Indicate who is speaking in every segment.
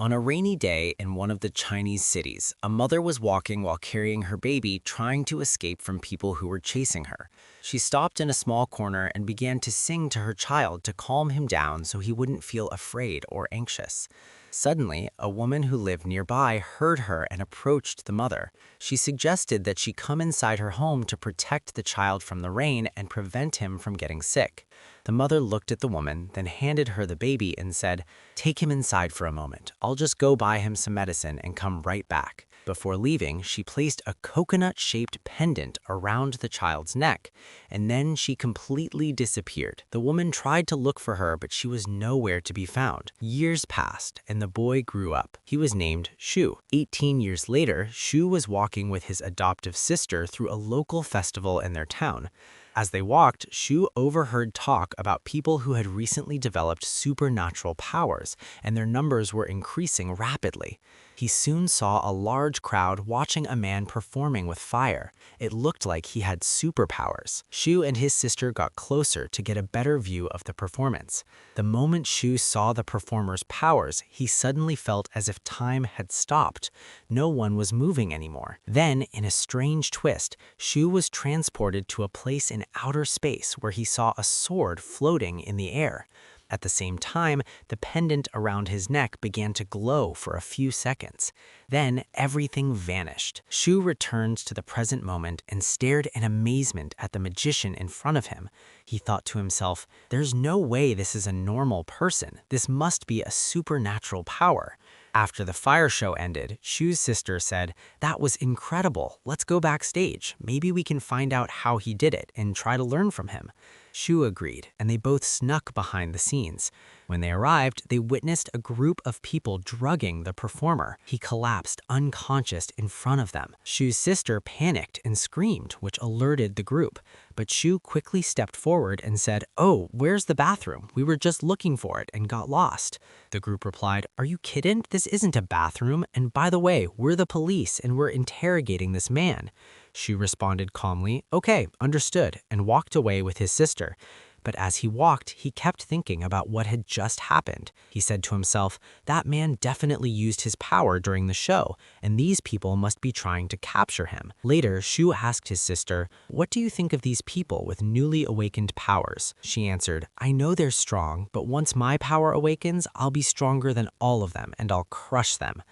Speaker 1: On a rainy day in one of the Chinese cities, a mother was walking while carrying her baby, trying to escape from people who were chasing her. She stopped in a small corner and began to sing to her child to calm him down so he wouldn't feel afraid or anxious. Suddenly, a woman who lived nearby heard her and approached the mother. She suggested that she come inside her home to protect the child from the rain and prevent him from getting sick. The mother looked at the woman, then handed her the baby and said, "Take him inside for a moment. I'll just go buy him some medicine and come right back." Before leaving, she placed a coconut-shaped pendant around the child's neck, and then she completely disappeared. The woman tried to look for her, but she was nowhere to be found. Years passed, and the boy grew up. He was named Shu. 18 years later, Shu was walking with his adoptive sister through a local festival in their town. As they walked, Shu overheard talk about people who had recently developed supernatural powers, and their numbers were increasing rapidly. He soon saw a large crowd watching a man performing with fire. It looked like he had superpowers. Shu and his sister got closer to get a better view of the performance. The moment Shu saw the performer's powers, he suddenly felt as if time had stopped. No one was moving anymore. Then, in a strange twist, Shu was transported to a place in outer space where he saw a sword floating in the air. At the same time, the pendant around his neck began to glow for a few seconds. Then everything vanished. Shu returned to the present moment and stared in amazement at the magician in front of him. He thought to himself, "There's no way this is a normal person. This must be a supernatural power." After the fire show ended, Shu's sister said, "That was incredible. Let's go backstage. Maybe we can find out how he did it and try to learn from him." Shu agreed, and they both snuck behind the scenes. When they arrived, they witnessed a group of people drugging the performer. He collapsed unconscious in front of them. Shu's sister panicked and screamed, which alerted the group. But Shu quickly stepped forward and said, "Oh, where's the bathroom? We were just looking for it and got lost." The group replied, "Are you kidding? This isn't a bathroom. And by the way, we're the police and we're interrogating this man." Shu responded calmly, "Okay, understood," and walked away with his sister. But as he walked, he kept thinking about what had just happened. He said to himself, "That man definitely used his power during the show, and these people must be trying to capture him." Later, Shu asked his sister, "What do you think of these people with newly awakened powers?" She answered, "I know they're strong, but once my power awakens, I'll be stronger than all of them, and I'll crush them."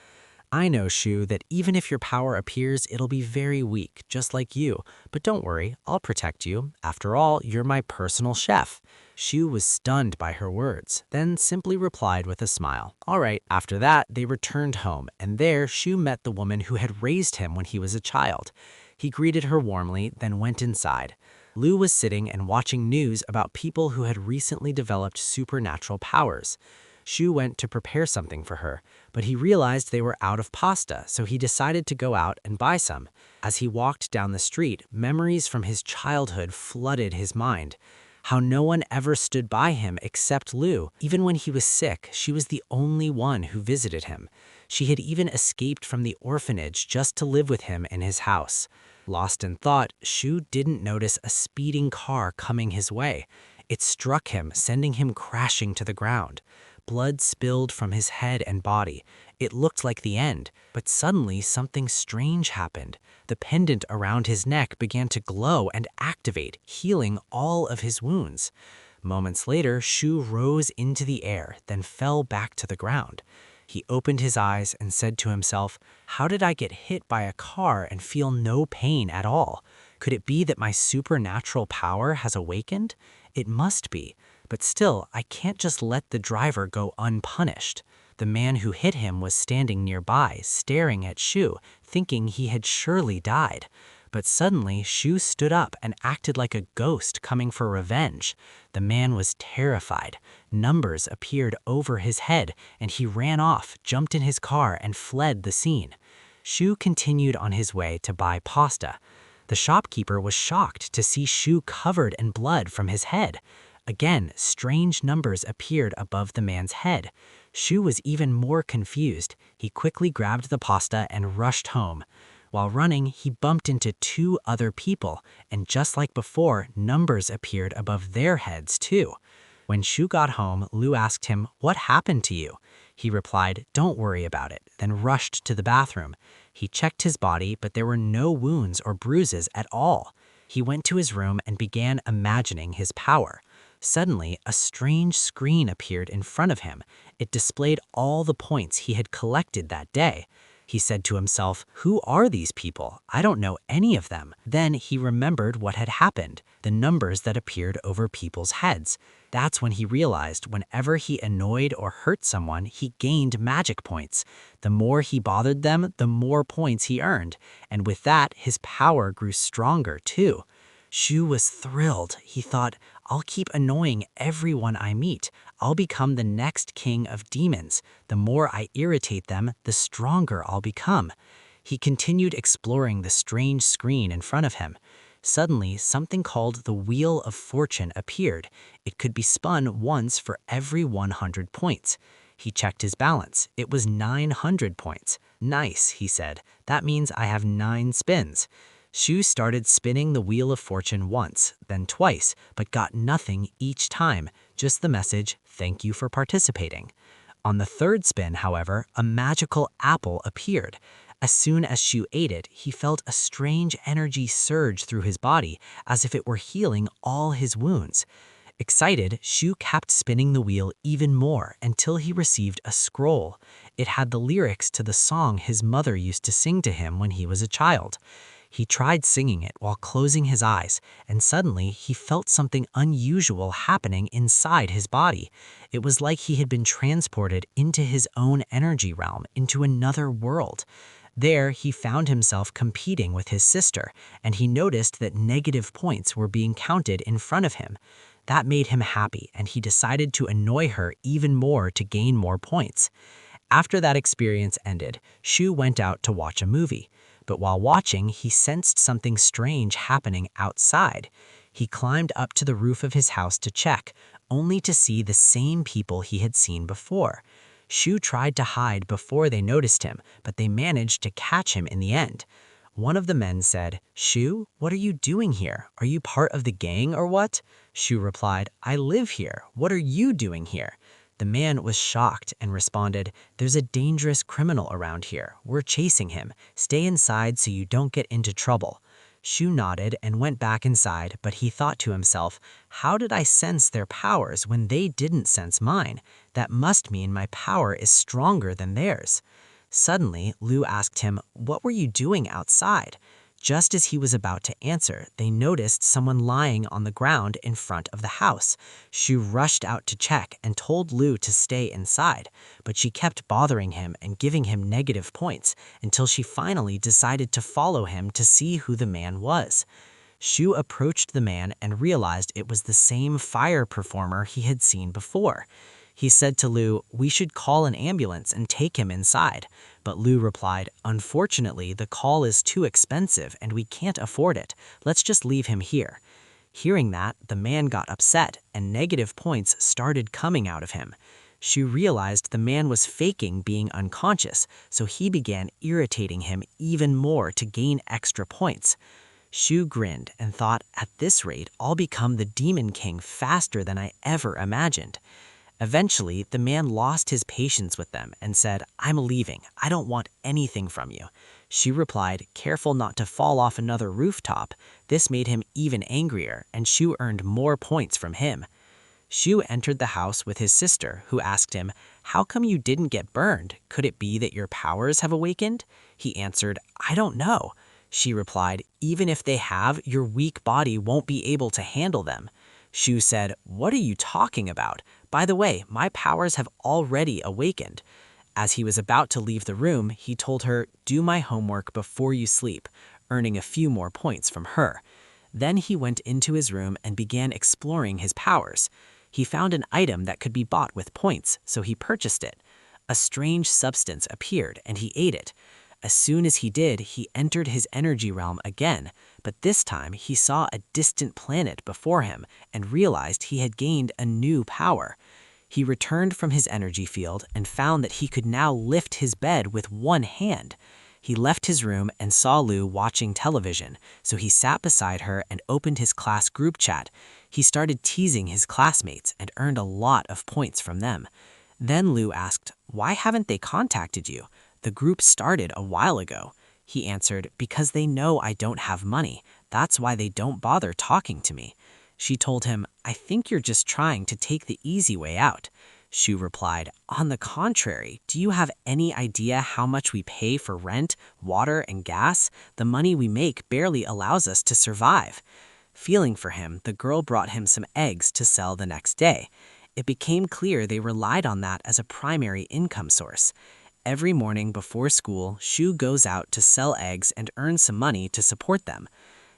Speaker 1: "I know, Shu, that even if your power appears, it'll be very weak, just like you. But don't worry, I'll protect you. After all, you're my personal chef." Shu was stunned by her words, then simply replied with a smile. All right. After that, they returned home, and there Shu met the woman who had raised him when he was a child. He greeted her warmly, then went inside. Lu was sitting and watching news about people who had recently developed supernatural powers. Shu went to prepare something for her, but he realized they were out of pasta, so he decided to go out and buy some. As he walked down the street, memories from his childhood flooded his mind. How no one ever stood by him except Lu. Even when he was sick, she was the only one who visited him. She had even escaped from the orphanage just to live with him in his house. Lost in thought, Shu didn't notice a speeding car coming his way. It struck him, sending him crashing to the ground. Blood spilled from his head and body. It looked like the end, but suddenly something strange happened. The pendant around his neck began to glow and activate, healing all of his wounds. Moments later, Shu rose into the air, then fell back to the ground. He opened his eyes and said to himself, "How did I get hit by a car and feel no pain at all? Could it be that my supernatural power has awakened? It must be. But still, I can't just let the driver go unpunished." The man who hit him was standing nearby, staring at Shu, thinking he had surely died. But suddenly, Shu stood up and acted like a ghost coming for revenge. The man was terrified. Numbers appeared over his head, and he ran off, jumped in his car, and fled the scene. Shu continued on his way to buy pasta. The shopkeeper was shocked to see Shu covered in blood from his head. Again, strange numbers appeared above the man's head. Shu was even more confused. He quickly grabbed the pasta and rushed home. While running, he bumped into two other people, and just like before, numbers appeared above their heads too. When Shu got home, Lu asked him, "What happened to you?" He replied, "Don't worry about it," then rushed to the bathroom. He checked his body, but there were no wounds or bruises at all. He went to his room and began imagining his power. Suddenly, a strange screen appeared in front of him. It displayed all the points he had collected that day. He said to himself, "Who are these people? I don't know any of them." Then he remembered what had happened, the numbers that appeared over people's heads. That's when he realized whenever he annoyed or hurt someone, he gained magic points. The more he bothered them, the more points he earned. And with that, his power grew stronger too. Shu was thrilled. He thought, "I'll keep annoying everyone I meet. I'll become the next king of demons. The more I irritate them, the stronger I'll become." He continued exploring the strange screen in front of him. Suddenly, something called the Wheel of Fortune appeared. It could be spun once for every 100 points. He checked his balance. It was 900 points. "Nice," he said. "That means I have 9 spins." Shu started spinning the Wheel of Fortune once, then twice, but got nothing each time, just the message, "Thank you for participating." On the third spin, however, a magical apple appeared. As soon as Shu ate it, he felt a strange energy surge through his body, as if it were healing all his wounds. Excited, Shu kept spinning the wheel even more until he received a scroll. It had the lyrics to the song his mother used to sing to him when he was a child. He tried singing it while closing his eyes, and suddenly he felt something unusual happening inside his body. It was like he had been transported into his own energy realm, into another world. There, he found himself competing with his sister, and he noticed that negative points were being counted in front of him. That made him happy, and he decided to annoy her even more to gain more points. After that experience ended, Shu went out to watch a movie. But while watching, he sensed something strange happening outside. He climbed up to the roof of his house to check, only to see the same people he had seen before. Shu tried to hide before they noticed him, but they managed to catch him in the end. One of the men said, "Shu, what are you doing here? Are you part of the gang or what?" Shu replied, "I live here. What are you doing here?" The man was shocked and responded, "There's a dangerous criminal around here. We're chasing him. Stay inside so you don't get into trouble." Shu nodded and went back inside, but he thought to himself, "How did I sense their powers when they didn't sense mine? That must mean my power is stronger than theirs." Suddenly, Lu asked him, "What were you doing outside?" Just as he was about to answer, they noticed someone lying on the ground in front of the house. Shu rushed out to check and told Lu to stay inside, but she kept bothering him and giving him negative points until she finally decided to follow him to see who the man was. Shu approached the man and realized it was the same fire performer he had seen before. He said to Lu, "We should call an ambulance and take him inside." But Lu replied, "Unfortunately, the call is too expensive and we can't afford it. Let's just leave him here." Hearing that, the man got upset and negative points started coming out of him. Shu realized the man was faking being unconscious, so he began irritating him even more to gain extra points. Shu grinned and thought, "At this rate, I'll become the Demon King faster than I ever imagined." Eventually, the man lost his patience with them and said, "I'm leaving. I don't want anything from you." She replied, "Careful not to fall off another rooftop." This made him even angrier, and Shu earned more points from him. Shu entered the house with his sister, who asked him, "How come you didn't get burned? Could it be that your powers have awakened?" He answered, "I don't know." She replied, "Even if they have, your weak body won't be able to handle them." Shu said, "What are you talking about? By the way, my powers have already awakened." As he was about to leave the room, he told her, "Do my homework before you sleep," earning a few more points from her. Then he went into his room and began exploring his powers. He found an item that could be bought with points, so he purchased it. A strange substance appeared and he ate it. As soon as he did, he entered his energy realm again, but this time he saw a distant planet before him and realized he had gained a new power. He returned from his energy field and found that he could now lift his bed with one hand. He left his room and saw Lu watching television, so he sat beside her and opened his class group chat. He started teasing his classmates and earned a lot of points from them.
Speaker 2: Then Lu asked, "Why haven't they contacted you? The group started a while ago." He answered, "Because they know I don't have money. That's why they don't bother talking to me." She told him, "I think you're just trying to take the easy way out." Shu replied, "On the contrary, do you have any idea how much we pay for rent, water, and gas? The money we make barely allows us to survive." Feeling for him, the girl brought him some eggs to sell the next day. It became clear they relied on that as a primary income source. Every morning before school, Shu goes out to sell eggs and earn some money to support them.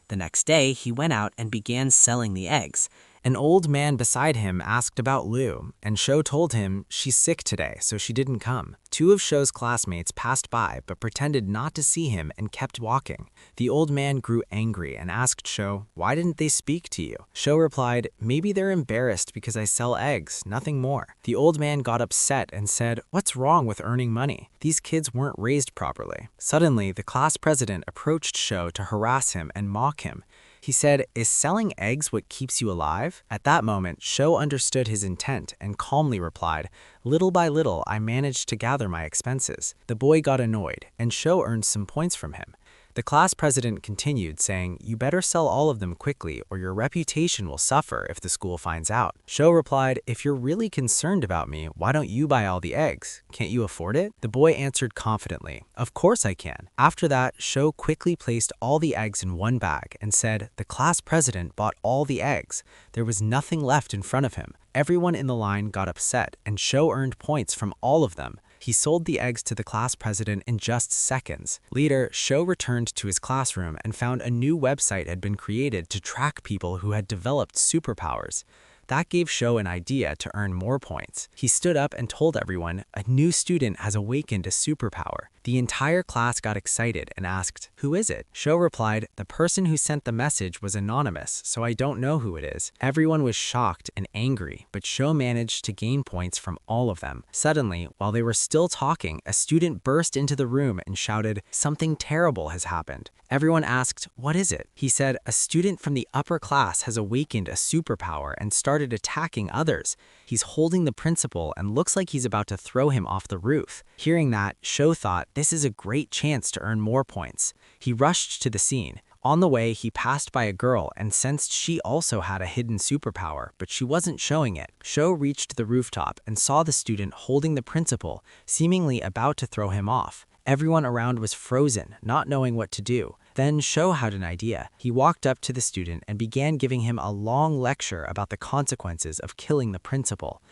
Speaker 2: The next day, he went out and began selling the eggs.
Speaker 1: An old man beside him asked about Lu, and Sho told him she's sick today, so she didn't come. Two of Sho's classmates passed by but pretended not to see him and kept walking. The old man grew angry and asked Sho, "Why didn't they speak to you?" Sho replied, "Maybe they're embarrassed because I sell eggs, nothing more." The old man got upset and said, "What's wrong with earning money? These kids weren't raised properly." Suddenly, the class president approached Sho to harass him and mock him. He said, "Is selling eggs what keeps you alive?" At that moment, Sho understood his intent and calmly replied, "Little by little, I managed to gather my expenses." The boy got annoyed, and Sho earned some points from him. The class president continued, saying, "You better sell all of them quickly or your reputation will suffer if the school finds out." Sho replied, "If you're really concerned about me, why don't you buy all the eggs? Can't you afford it?" The boy answered confidently, "Of course I can." After that, Sho quickly placed all the eggs in one bag and said, "The class president bought all the eggs." There was nothing left in front of him. Everyone in the line got upset, and Sho earned points from all of them. He sold the eggs to the class president in just seconds. Later, Sho returned to his classroom and found a new website had been created to track people who had developed superpowers. That gave Sho an idea to earn more points. He stood up and told everyone, "A new student has awakened a superpower." The entire class got excited and asked, "Who is it?" Sho replied, "The person who sent the message was anonymous, so I don't know who it is." Everyone was shocked and angry, but Sho managed to gain points from all of them. Suddenly, while they were still talking, a student burst into the room and shouted, "Something terrible has happened." Everyone asked, "What is it?" He said, "A student from the upper class has awakened a superpower and started attacking others. He's holding the principal and looks like he's about to throw him off the roof." Hearing that, Sho thought, this is a great chance to earn more points. He rushed to the scene. On the way, he passed by a girl and sensed she also had a hidden superpower, but she wasn't showing it. Sho reached the rooftop and saw the student holding the principal, seemingly about to throw him off. Everyone around was frozen, not knowing what to do. Then Sho had an idea. He walked up to the student and began giving him a long lecture about the consequences of killing the principal.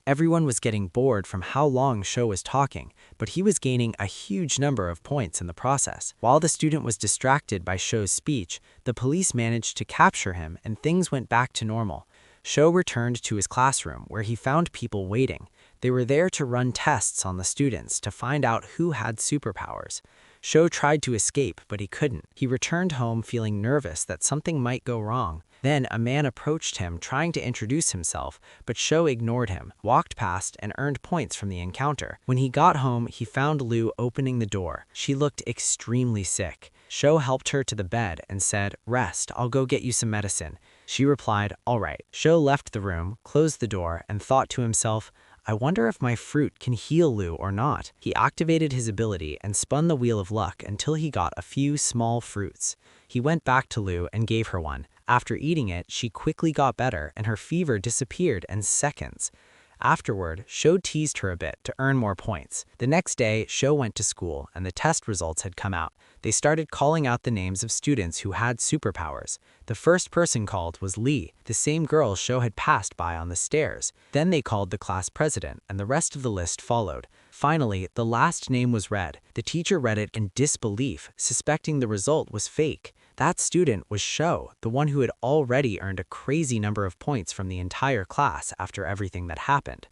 Speaker 1: Everyone was getting bored from how long Sho was talking, but he was gaining a huge number of points in the process. While the student was distracted by Sho's speech, the police managed to capture him and things went back to normal. Sho returned to his classroom where he found people waiting. They were there to run tests on the students to find out who had superpowers. Sho tried to escape, but he couldn't. He returned home feeling nervous that something might go wrong. Then a man approached him trying to introduce himself, but Sho ignored him, walked past, and earned points from the encounter. When he got home, he found Lu opening the door. She looked extremely sick. Sho helped her to the bed and said, "Rest, I'll go get you some medicine." She replied, "All right." Sho left the room, closed the door, and thought to himself, "I wonder if my fruit can heal Lu or not." He activated his ability and spun the wheel of luck until he got a few small fruits. He went back to Lu and gave her one. After eating it, she quickly got better and her fever disappeared in seconds. Afterward, Sho teased her a bit to earn more points. The next day, Sho went to school and the test results had come out. They started calling out the names of students who had superpowers. The first person called was Lee, the same girl Sho had passed by on the stairs. Then they called the class president and the rest of the list followed. Finally, the last name was read. The teacher read it in disbelief, suspecting the result was fake. That student was Sho, the one who had already earned a crazy number of points from the entire class after everything that happened.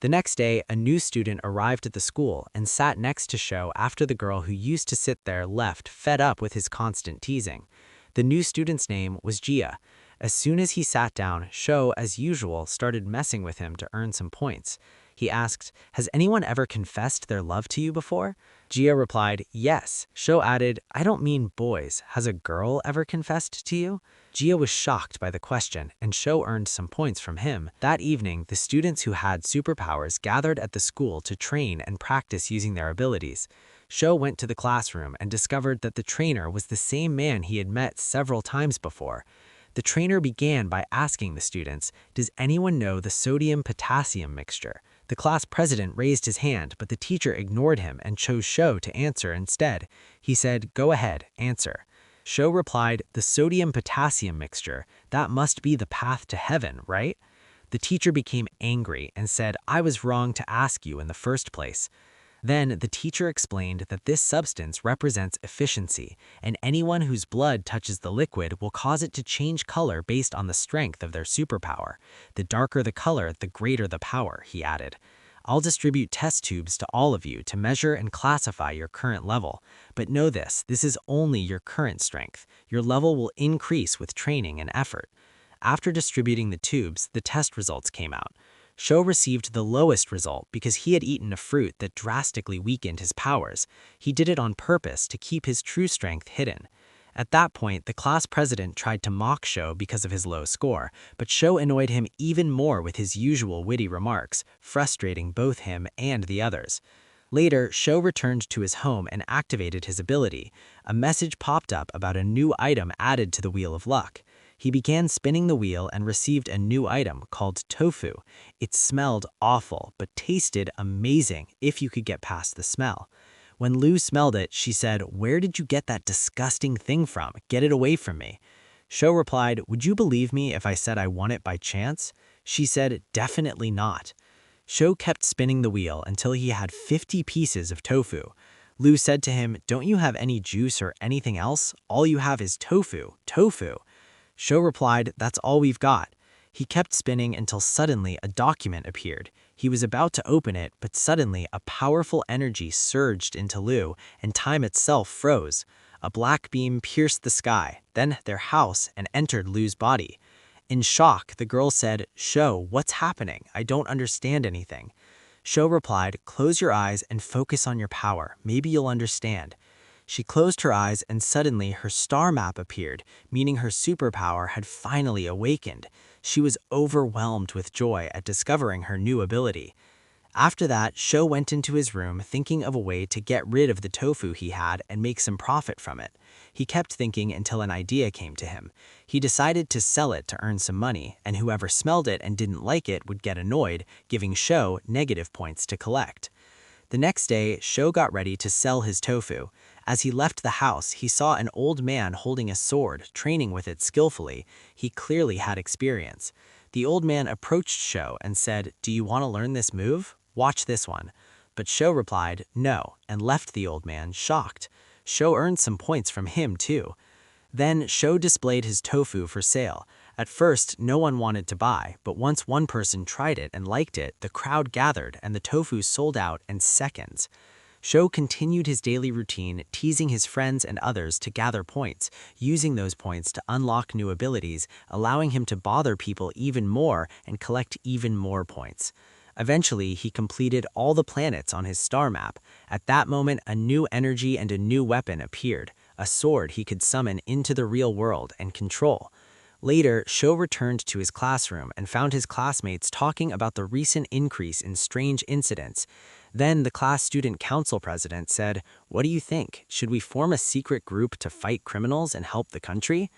Speaker 1: The next day, a new student arrived at the school and sat next to Sho after the girl who used to sit there left, fed up with his constant teasing. The new student's name was Jia. As soon as he sat down, Sho, as usual, started messing with him to earn some points. He asked, "Has anyone ever confessed their love to you before?" Gia replied, "Yes." Sho added, "I don't mean boys. Has a girl ever confessed to you?" Gia was shocked by the question, and Sho earned some points from him. That evening, the students who had superpowers gathered at the school to train and practice using their abilities. Sho went to the classroom and discovered that the trainer was the same man he had met several times before. The trainer began by asking the students, "Does anyone know the sodium-potassium mixture?" The class president raised his hand, but the teacher ignored him and chose Sho to answer instead. He said, "Go ahead, answer." Sho replied, "The sodium-potassium mixture, that must be the path to heaven, right?" The teacher became angry and said, "I was wrong to ask you in the first place." Then the teacher explained that this substance represents efficiency, and anyone whose blood touches the liquid will cause it to change color based on the strength of their superpower. The darker the color, the greater the power, he added. "I'll distribute test tubes to all of you to measure and classify your current level. But know this is only your current strength. Your level will increase with training and effort." After distributing the tubes, the test results came out. Sho received the lowest result because he had eaten a fruit that drastically weakened his powers. He did it on purpose to keep his true strength hidden. At that point, the class president tried to mock Sho because of his low score, but Sho annoyed him even more with his usual witty remarks, frustrating both him and the others. Later, Sho returned to his home and activated his ability. A message popped up about a new item added to the Wheel of Luck. He began spinning the wheel and received a new item called tofu. It smelled awful, but tasted amazing if you could get past the smell. When Lu smelled it, she said, "Where did you get that disgusting thing from? Get it away from me." Sho replied, "Would you believe me if I said I won it by chance?" She said, "Definitely not." Sho kept spinning the wheel until he had 50 pieces of tofu. Lu said to him, "Don't you have any juice or anything else? All you have is tofu, tofu." Sho replied, "That's all we've got." He kept spinning until suddenly a document appeared. He was about to open it, but suddenly a powerful energy surged into Lu, and time itself froze. A black beam pierced the sky, then their house, and entered Lu's body. In shock, the girl said, "Sho, what's happening? I don't understand anything." Sho replied, "Close your eyes and focus on your power. Maybe you'll understand." She closed her eyes and suddenly her star map appeared, meaning her superpower had finally awakened. She was overwhelmed with joy at discovering her new ability. After that, Sho went into his room thinking of a way to get rid of the tofu he had and make some profit from it. He kept thinking until an idea came to him. He decided to sell it to earn some money, and whoever smelled it and didn't like it would get annoyed, giving Sho negative points to collect. The next day, Sho got ready to sell his tofu. As he left the house, he saw an old man holding a sword, training with it skillfully. He clearly had experience. The old man approached Sho and said, "Do you want to learn this move? Watch this one." But Sho replied, "No," and left the old man, shocked. Sho earned some points from him too. Then Sho displayed his tofu for sale. At first, no one wanted to buy, but once one person tried it and liked it, the crowd gathered and the tofu sold out in seconds. Sho continued his daily routine, teasing his friends and others to gather points, using those points to unlock new abilities, allowing him to bother people even more and collect even more points. Eventually, he completed all the planets on his star map. At that moment, a new energy and a new weapon appeared, a sword he could summon into the real world and control. Later, Sho returned to his classroom and found his classmates talking about the recent increase in strange incidents. Then the class student council president said, "What do you think? Should we form a secret group to fight criminals and help the country?"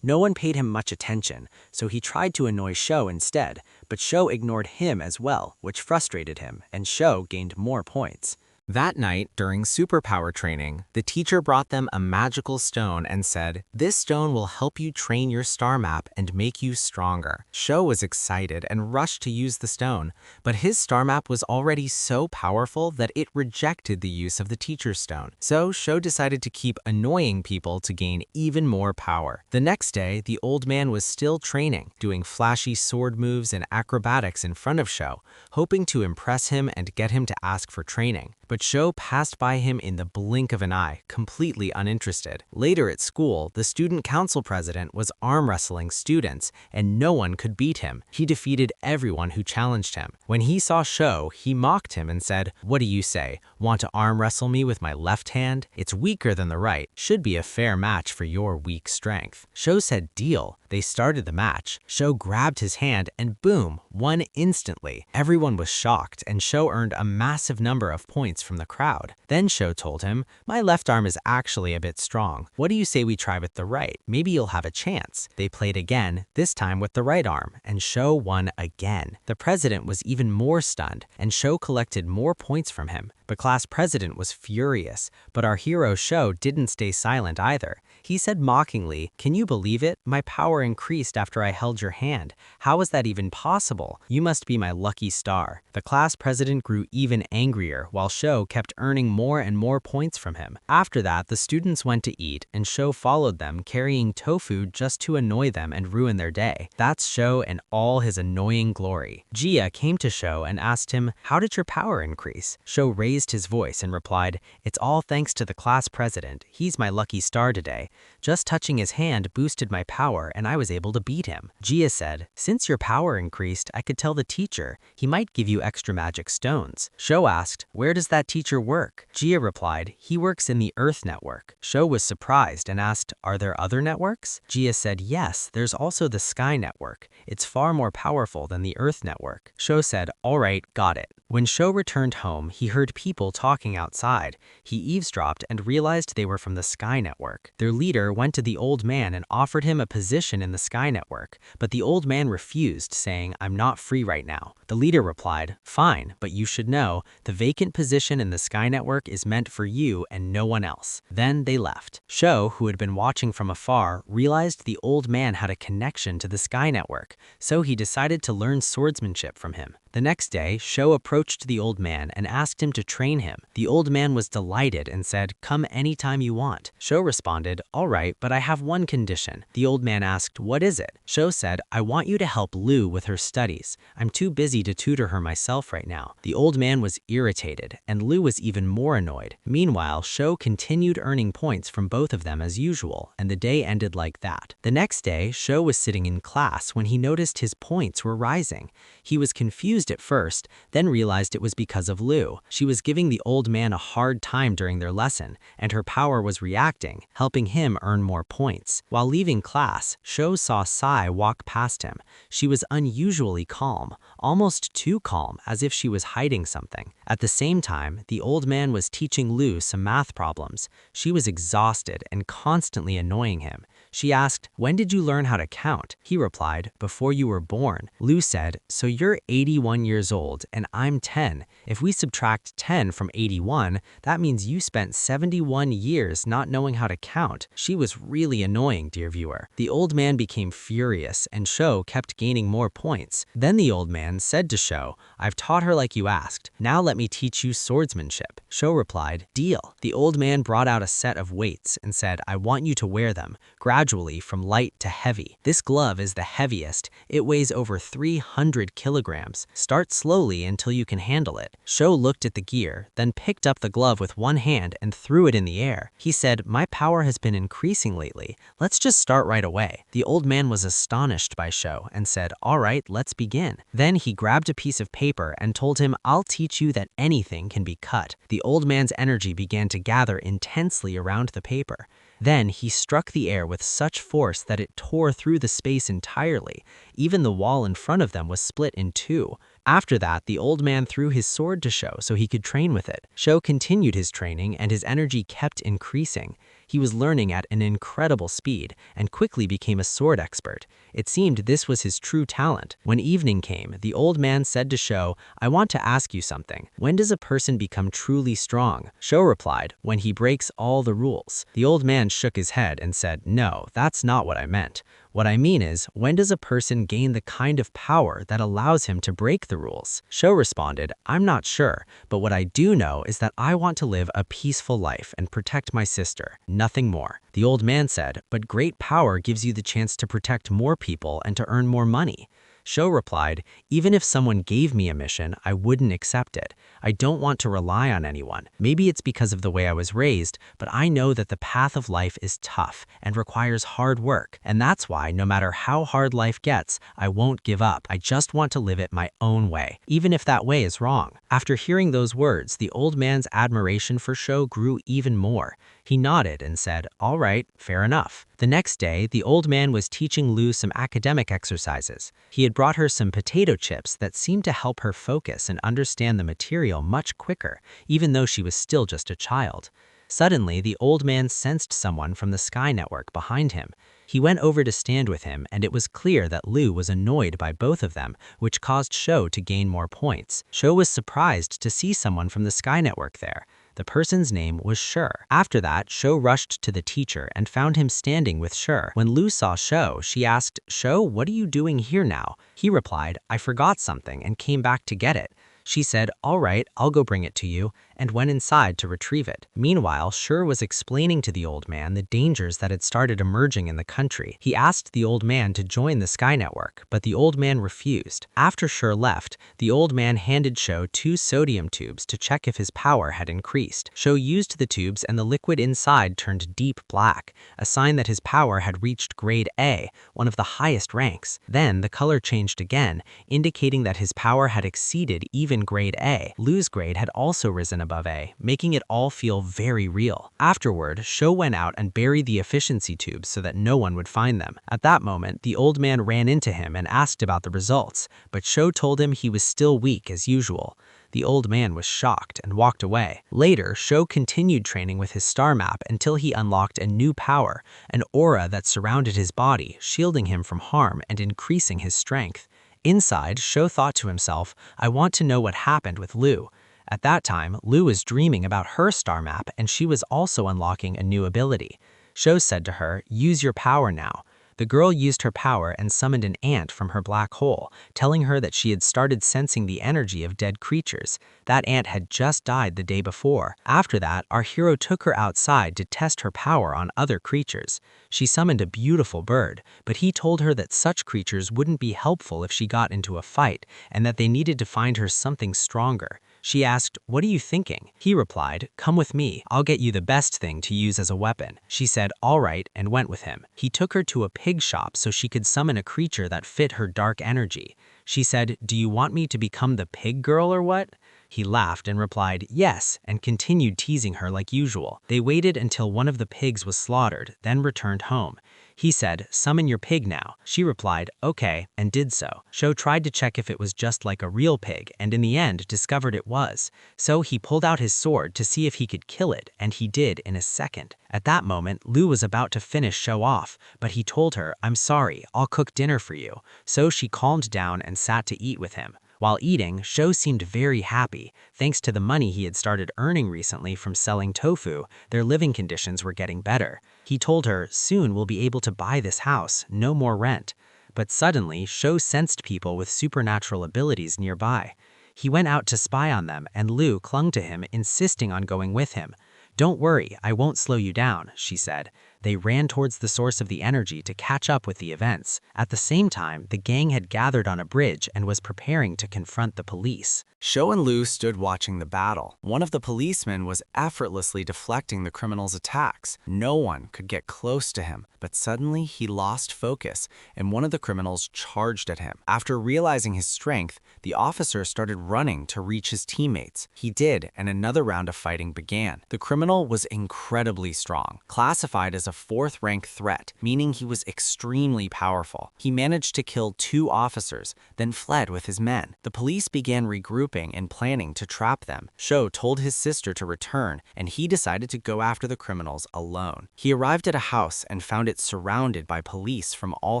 Speaker 1: No one paid him much attention, so he tried to annoy Sho instead, but Sho ignored him as well, which frustrated him, and Sho gained more points. That night, during superpower training, the teacher brought them a magical stone and said, "This stone will help you train your star map and make you stronger." Sho was excited and rushed to use the stone, but his star map was already so powerful that it rejected the use of the teacher's stone. So Sho decided to keep annoying people to gain even more power. The next day, the old man was still training, doing flashy sword moves and acrobatics in front of Sho, hoping to impress him and get him to ask for training. But but Sho passed by him in the blink of an eye, completely uninterested. Later at school, the student council president was arm wrestling students, and no one could beat him. He defeated everyone who challenged him. When he saw Sho, he mocked him and said, "What do you say? Want to arm wrestle me with my left hand? It's weaker than the right. Should be a fair match for your weak strength." Sho said, "Deal." They started the match. Sho grabbed his hand and boom, won instantly. Everyone was shocked, and Sho earned a massive number of points from the crowd. Then Sho told him, "My left arm is actually a bit strong. What do you say we try with the right? Maybe you'll have a chance." They played again, this time with the right arm, and Sho won again. The president was even more stunned, and Sho collected more points from him. The class president was furious, but our hero Sho didn't stay silent either. He said mockingly, "Can you believe it? My power increased after I held your hand. How is that even possible? You must be my lucky star." The class president grew even angrier, while Sho kept earning more and more points from him. After that, the students went to eat, and Sho followed them, carrying tofu just to annoy them and ruin their day. That's Sho in all his annoying glory. Gia came to Sho and asked him, "How did your power increase?" Sho raised his voice and replied, "It's all thanks to the class president. He's my lucky star today. Just touching his hand boosted my power and I was able to beat him." Gia said, "Since your power increased, I could tell the teacher. He might give you extra magic stones." Sho asked, "Where does that teacher work?" Gia replied, "He works in the Earth Network." Sho was surprised and asked, "Are there other networks?" Gia said, "Yes, there's also the Sky Network. It's far more powerful than the Earth Network." Sho said, "All right, got it." When Sho returned home, he heard people talking outside. He eavesdropped and realized they were from the Sky Network. Their leader went to the old man and offered him a position in the Sky Network, but the old man refused, saying, "I'm not free right now." The leader replied, "Fine, but you should know, the vacant position in the Sky Network is meant for you and no one else." Then they left. Sho, who had been watching from afar, realized the old man had a connection to the Sky Network, so he decided to learn swordsmanship from him. The next day, Sho approached the old man and asked him to train him. The old man was delighted and said, "Come anytime you want." Sho responded, "All right, but I have one condition." The old man asked, "What is it?" Sho said, "I want you to help Lu with her studies. I'm too busy to tutor her myself right now." The old man was irritated, and Lu was even more annoyed. Meanwhile, Sho continued earning points from both of them as usual, and the day ended like that. The next day, Sho was sitting in class when he noticed his points were rising. He was confused at first, then realized it was because of Lu. She was giving the old man a hard time during their lesson, and her power was reacting, helping him earn more points. While leaving class, Sho saw Sai walk past him. She was unusually calm, almost too calm, as if she was hiding something. At the same time, the old man was teaching Lu some math problems. She was exhausted and constantly annoying him. She asked, "When did you learn how to count?" He replied, "Before you were born." Lu said, "So you're 81 years old and I'm 10. If we subtract 10 from 81, that means you spent 71 years not knowing how to count." She was really annoying, dear viewer. The old man became furious and Sho kept gaining more points. Then the old man said to Sho, "I've taught her like you asked. Now let me teach you swordsmanship." Sho replied, "Deal." The old man brought out a set of weights and said, "I want you to wear them, gradually from light to heavy. This glove is the heaviest. It weighs over 300 kilograms. Start slowly until you can handle it." Sho looked at the gear, then picked up the glove with one hand and threw it in the air. He said, "My power has been increasing lately. Let's just start right away." The old man was astonished by Sho and said, "All right, let's begin." Then he grabbed a piece of paper and told him, "I'll teach you that anything can be cut." The old man's energy began to gather intensely around the paper. Then he struck the air with such force that it tore through the space entirely. Even the wall in front of them was split in two. After that, the old man threw his sword to Sho so he could train with it. Sho continued his training and his energy kept increasing. He was learning at an incredible speed and quickly became a sword expert. It seemed this was his true talent. When evening came, the old man said to Sho, "I want to ask you something. When does a person become truly strong?" Sho replied, "When he breaks all the rules." The old man shook his head and said, "No, that's not what I meant. What I mean is, when does a person gain the kind of power that allows him to break the rules?" Sho responded, "I'm not sure, but what I do know is that I want to live a peaceful life and protect my sister, nothing more." The old man said, "But great power gives you the chance to protect more people and to earn more money." Sho replied, "Even if someone gave me a mission, I wouldn't accept it. I don't want to rely on anyone. Maybe it's because of the way I was raised, but I know that the path of life is tough and requires hard work, and that's why no matter how hard life gets, I won't give up. I just want to live it my own way, even if that way is wrong." After hearing those words, the old man's admiration for Sho grew even more. He nodded and said, "All right, fair enough." The next day, the old man was teaching Lu some academic exercises. He had brought her some potato chips that seemed to help her focus and understand the material much quicker, even though she was still just a child. Suddenly, the old man sensed someone from the Sky Network behind him. He went over to stand with him, and it was clear that Lu was annoyed by both of them, which caused Sho to gain more points. Sho was surprised to see someone from the Sky Network there. The person's name was Sher. After that, Sho rushed to the teacher and found him standing with Sher. When Lu saw Sho, she asked, "Sho, what are you doing here now?" He replied, "I forgot something and came back to get it." She said, "All right, I'll go bring it to you," and went inside to retrieve it. Meanwhile, Sher was explaining to the old man the dangers that had started emerging in the country. He asked the old man to join the Sky Network, but the old man refused. After Sher left, the old man handed Sho 2 sodium tubes to check if his power had increased. Sho used the tubes and the liquid inside turned deep black, a sign that his power had reached grade A, one of the highest ranks. Then the color changed again, indicating that his power had exceeded even grade A. Lu's grade had also risen above A, making it all feel very real. Afterward, Sho went out and buried the efficiency tubes so that no one would find them. At that moment, the old man ran into him and asked about the results, but Sho told him he was still weak as usual. The old man was shocked and walked away. Later, Sho continued training with his star map until he unlocked a new power, an aura that surrounded his body, shielding him from harm and increasing his strength. Inside, Sho thought to himself, "I want to know what happened with Lu." At that time, Lu was dreaming about her star map and she was also unlocking a new ability. Sho said to her, "Use your power now." The girl used her power and summoned an ant from her black hole, telling her that she had started sensing the energy of dead creatures. That ant had just died the day before. After that, our hero took her outside to test her power on other creatures. She summoned a beautiful bird, but he told her that such creatures wouldn't be helpful if she got into a fight, and that they needed to find her something stronger. She asked, "What are you thinking?" He replied, "Come with me, I'll get you the best thing to use as a weapon." She said, "All right," and went with him. He took her to a pig shop so she could summon a creature that fit her dark energy. She said, "Do you want me to become the pig girl or what?" He laughed and replied, "Yes," and continued teasing her like usual. They waited until one of the pigs was slaughtered, then returned home. He said, "Summon your pig now." She replied, "Okay," and did so. Sho tried to check if it was just like a real pig, and in the end discovered it was. So he pulled out his sword to see if he could kill it, and he did in a second. At that moment, Lu was about to finish Sho off, but he told her, "I'm sorry, I'll cook dinner for you." So she calmed down and sat to eat with him. While eating, Sho seemed very happy. Thanks to the money he had started earning recently from selling tofu, their living conditions were getting better. He told her, "Soon we'll be able to buy this house, no more rent." But suddenly, Sho sensed people with supernatural abilities nearby. He went out to spy on them, and Lu clung to him, insisting on going with him. "Don't worry, I won't slow you down," she said. They ran towards the source of the energy to catch up with the events. At the same time, the gang had gathered on a bridge and was preparing to confront the police. Sho and Lu stood watching the battle. One of the policemen was effortlessly deflecting the criminals' attacks. No one could get close to him, but suddenly he lost focus, and one of the criminals charged at him. After realizing his strength, the officer started running to reach his teammates. He did, and another round of fighting began. The criminal was incredibly strong, classified as a 4th-rank threat, meaning he was extremely powerful. He managed to kill 2 officers, then fled with his men. The police began regrouping and planning to trap them. Sho told his sister to return, and he decided to go after the criminals alone. He arrived at a house and found it surrounded by police from all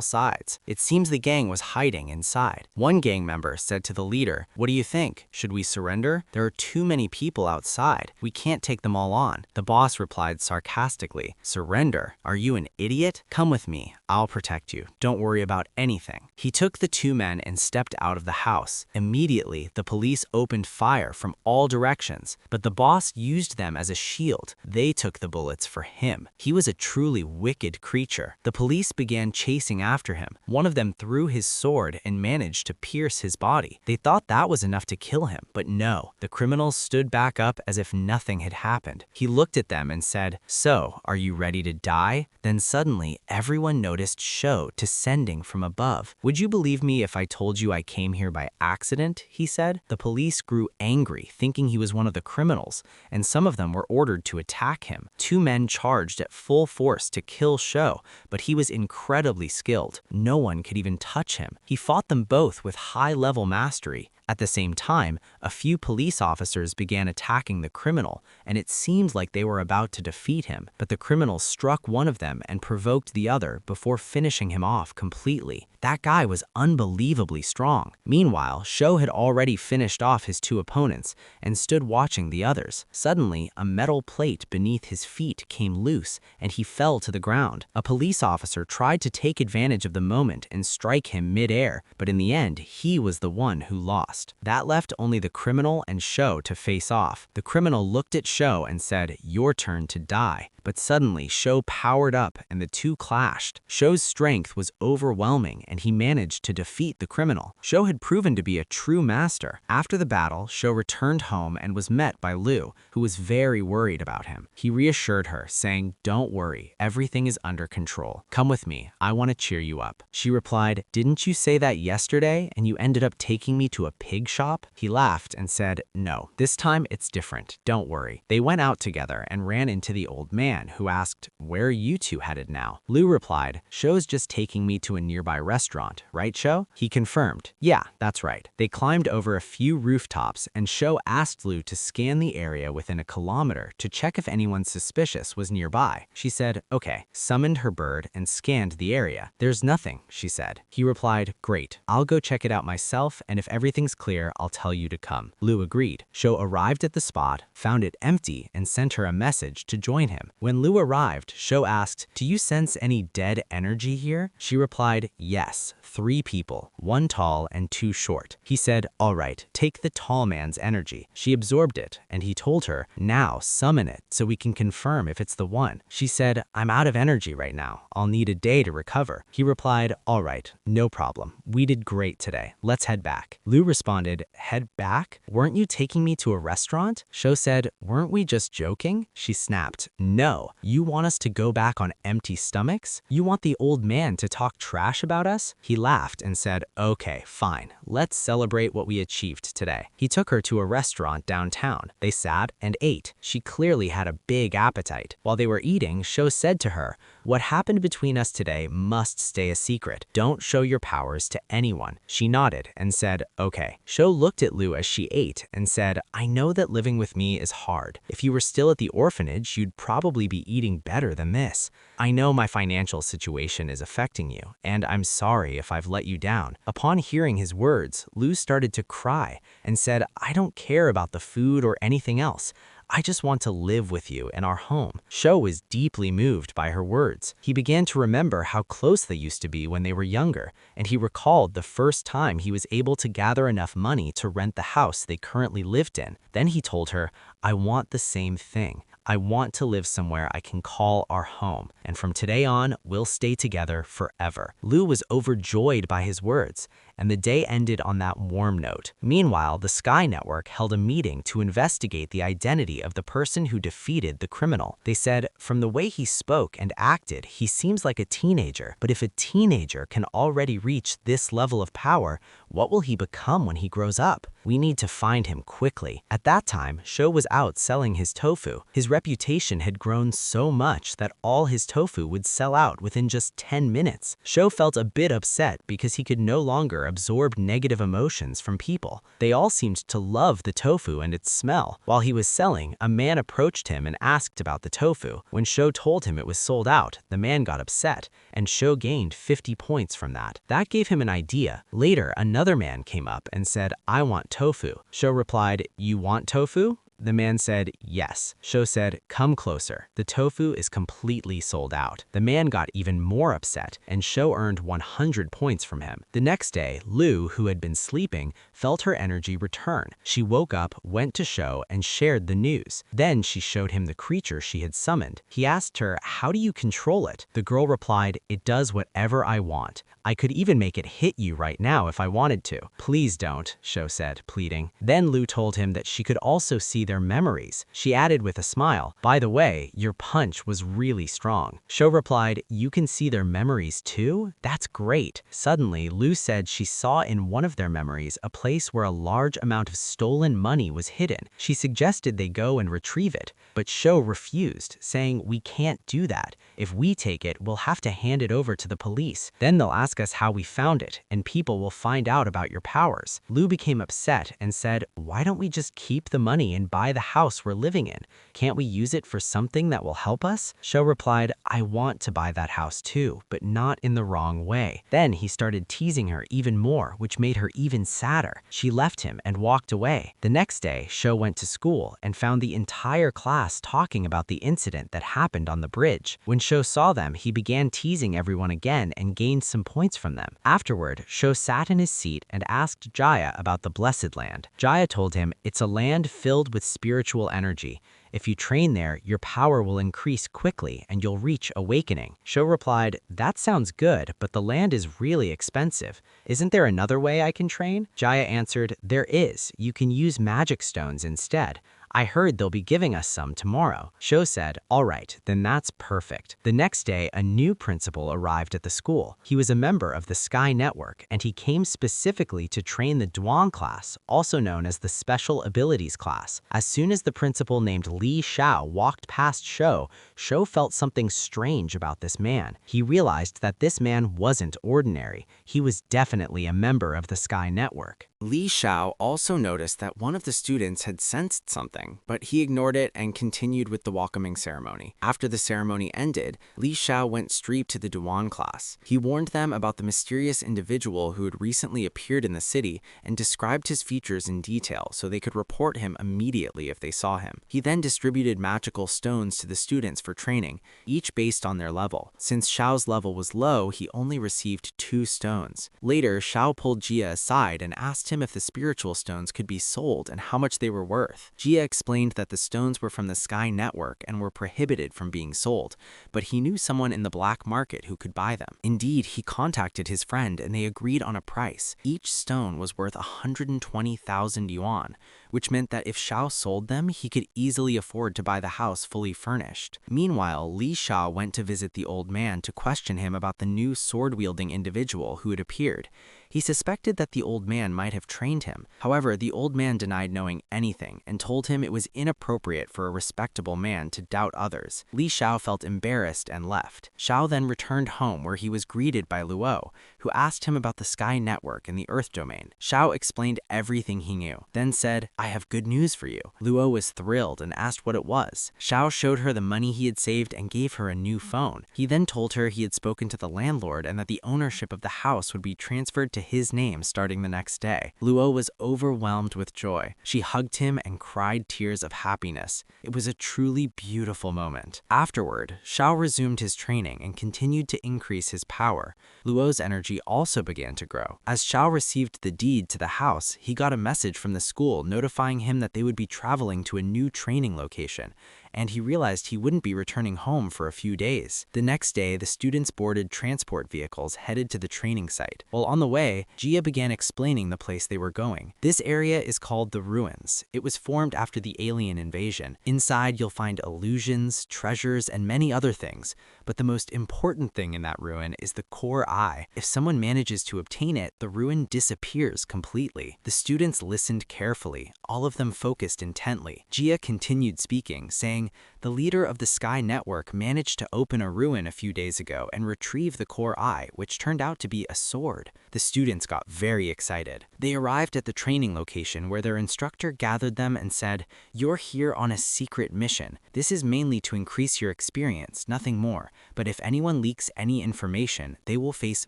Speaker 1: sides. It seems the gang was hiding inside. One gang member said to the leader, "What do you think? Should we surrender? There are too many people outside. We can't take them all on." The boss replied sarcastically, "Surrender? Are you an idiot? Come with me. I'll protect you. Don't worry about anything. He took the two men and stepped out of the house. Immediately, the police opened fire from all directions, but the boss used them as a shield. They took the bullets for him. He was a truly wicked creature. The police began chasing after him. One of them threw his sword and managed to pierce his body. They thought that was enough to kill him, but no. The criminals stood back up as if nothing had happened. He looked at them and said, "So, are you ready to die?" Then suddenly, everyone noticed Sho descending from above. "Would you believe me if I told you I came here by accident?" he said. The police grew angry, thinking he was one of the criminals, and some of them were ordered to attack him. Two men charged at full force to kill Sho, but he was incredibly skilled. No one could even touch him. He fought them both with high-level mastery. At the same time, a few police officers began attacking the criminal, and it seemed like they were about to defeat him, but the criminal struck one of them and provoked the other before finishing him off completely. That guy was unbelievably strong. Meanwhile, Sho had already finished off his two opponents and stood watching the others. Suddenly, a metal plate beneath his feet came loose, and he fell to the ground. A police officer tried to take advantage of the moment and strike him mid-air, but in the end, he was the one who lost. That left only the criminal and Sho to face off. The criminal looked at Sho and said, "Your turn to die." But suddenly, Sho powered up and the two clashed. Sho's strength was overwhelming and he managed to defeat the criminal. Sho had proven to be a true master. After the battle, Sho returned home and was met by Lu, who was very worried about him. He reassured her, saying, "Don't worry, everything is under control. Come with me, I want to cheer you up." She replied, "Didn't you say that yesterday and you ended up taking me to a pig shop?" He laughed and said, "No, this time it's different, don't worry." They went out together and ran into the old man, who asked, "Where are you two headed now?" Lu replied, "Sho's just taking me to a nearby restaurant, right, Sho?" He confirmed, "Yeah, that's right." They climbed over a few rooftops and Sho asked Lu to scan the area within a kilometer to check if anyone suspicious was nearby. She said, "Okay," summoned her bird and scanned the area. "There's nothing," she said. He replied, "Great, I'll go check it out myself, and if everything's clear, I'll tell you to come." Lu agreed. Sho arrived at the spot, found it empty, and sent her a message to join him. When Lu arrived, Sho asked, "Do you sense any dead energy here?" She replied, "Yes, 3 people, 1 tall and 2 short." He said, "All right, take the tall man's energy." She absorbed it, and he told her, "Now summon it so we can confirm if it's the one." She said, "I'm out of energy right now. I'll need a day to recover." He replied, "All right, no problem. We did great today. Let's head back." Lu responded, "Head back? Weren't you taking me to a restaurant?" Sho said, "Weren't we just joking?" She snapped, "No. You want us to go back on empty stomachs? You want the old man to talk trash about us?" He laughed and said, "Okay, fine. Let's celebrate what we achieved today." He took her to a restaurant downtown. They sat and ate. She clearly had a big appetite. While they were eating, Sho said to her, "What happened between us today must stay a secret. Don't show your powers to anyone." She nodded and said, "Okay." Sho looked at Lu as she ate and said, "I know that living with me is hard. If you were still at the orphanage, you'd probably be eating better than this. I know my financial situation is affecting you, and I'm sorry if I've let you down." Upon hearing his words, Lu started to cry and said, "I don't care about the food or anything else. I just want to live with you in our home." Sho was deeply moved by her words. He began to remember how close they used to be when they were younger, and he recalled the first time he was able to gather enough money to rent the house they currently lived in. Then he told her, "I want the same thing. I want to live somewhere I can call our home, and from today on, we'll stay together forever." Lu was overjoyed by his words, and the day ended on that warm note. Meanwhile, the Sky Network held a meeting to investigate the identity of the person who defeated the criminal. They said, "From the way he spoke and acted, he seems like a teenager, but if a teenager can already reach this level of power, what will he become when he grows up? We need to find him quickly." At that time, Sho was out selling his tofu. His reputation had grown so much that all his tofu would sell out within just 10 minutes. Sho felt a bit upset because he could no longer absorb negative emotions from people. They all seemed to love the tofu and its smell. While he was selling, a man approached him and asked about the tofu. When Sho told him it was sold out, the man got upset, and Sho gained 50 points from that. That gave him an idea. Later, another man came up and said, "I want tofu." Sho replied, "You want tofu? The man said, yes. Sho said, come closer. The tofu is completely sold out. The man got even more upset, and Sho earned 100 points from him. The next day, Lu, who had been sleeping, felt her energy return. She woke up, went to Sho, and shared the news. Then she showed him the creature she had summoned. He asked her, how do you control it? The girl replied, it does whatever I want. I could even make it hit you right now if I wanted to. Please don't, Sho said, pleading. Then Lu told him that she could also see their memories. She added with a smile, by the way, your punch was really strong. Sho replied, you can see their memories too? That's great. Suddenly, Lu said she saw in one of their memories a place where a large amount of stolen money was hidden. She suggested they go and retrieve it, but Sho refused, saying, we can't do that. If we take it, we'll have to hand it over to the police. Then they'll ask us how we found it, and people will find out about your powers. Lu became upset and said, why don't we just keep the money and buy the house we're living in? Can't we use it for something that will help us? Sho replied, I want to buy that house too, but not in the wrong way. Then he started teasing her even more, which made her even sadder. She left him and walked away. The next day, Sho went to school and found the entire class talking about the incident that happened on the bridge. When Sho saw them, he began teasing everyone again and gained some points from them. Afterward, Sho sat in his seat and asked Jaya about the Blessed Land. Jaya told him, it's a land filled with spiritual energy. If you train there, your power will increase quickly and you'll reach awakening. Sho replied, that sounds good, but the land is really expensive. Isn't there another way I can train? Jaya answered, there is. You can use magic stones instead. I heard they'll be giving us some tomorrow. Sho said, all right, then that's perfect. The next day, a new principal arrived at the school. He was a member of the Sky Network, and he came specifically to train the Duan class, also known as the Special Abilities class. As soon as the principal named Li Xiao walked past Sho, Sho felt something strange about this man. He realized that this man wasn't ordinary. He was definitely a member of the Sky Network. Li Xiao also noticed that one of the students had sensed something, but he ignored it and continued with the welcoming ceremony. After the ceremony ended, Li Xiao went straight to the Duan class. He warned them about the mysterious individual who had recently appeared in the city and described his features in detail so they could report him immediately if they saw him. He then distributed magical stones to the students for training, each based on their level. Since Xiao's level was low, he only received 2 stones. Later, Xiao pulled Jia aside and asked him if the spiritual stones could be sold and how much they were worth. Jia explained that the stones were from the Sky Network and were prohibited from being sold, but he knew someone in the black market who could buy them. Indeed, he contacted his friend and they agreed on a price. Each stone was worth 120,000 yuan, which meant that if Xiao sold them, he could easily afford to buy the house fully furnished. Meanwhile, Li Xiao went to visit the old man to question him about the new sword-wielding individual who had appeared. He suspected that the old man might have trained him. However, the old man denied knowing anything and told him it was inappropriate for a respectable man to doubt others. Li Xiao felt embarrassed and left. Xiao then returned home where he was greeted by Luo, who asked him about the Sky Network and the Earth domain. Xiao explained everything he knew, then said, I have good news for you. Luo was thrilled and asked what it was. Xiao showed her the money he had saved and gave her a new phone. He then told her he had spoken to the landlord and that the ownership of the house would be transferred to his name starting the next day. Luo was overwhelmed with joy. She hugged him and cried tears of happiness. It was a truly beautiful moment. Afterward, Xiao resumed his training and continued to increase his power. Luo's energy also began to grow. As Xiao received the deed to the house, he got a message from the school notifying him that they would be traveling to a new training location, and he realized he wouldn't be returning home for a few days. The next day, the students boarded transport vehicles headed to the training site. While on the way, Jia began explaining the place they were going. This area is called the Ruins. It was formed after the alien invasion. Inside, you'll find illusions, treasures, and many other things. But the most important thing in that ruin is the core eye. If someone manages to obtain it, the ruin disappears completely. The students listened carefully, all of them focused intently. Jia continued speaking, saying, the leader of the Sky Network managed to open a ruin a few days ago and retrieve the core eye, which turned out to be a sword. The students got very excited. They arrived at the training location where their instructor gathered them and said, you're here on a secret mission. This is mainly to increase your experience, nothing more. But if anyone leaks any information, they will face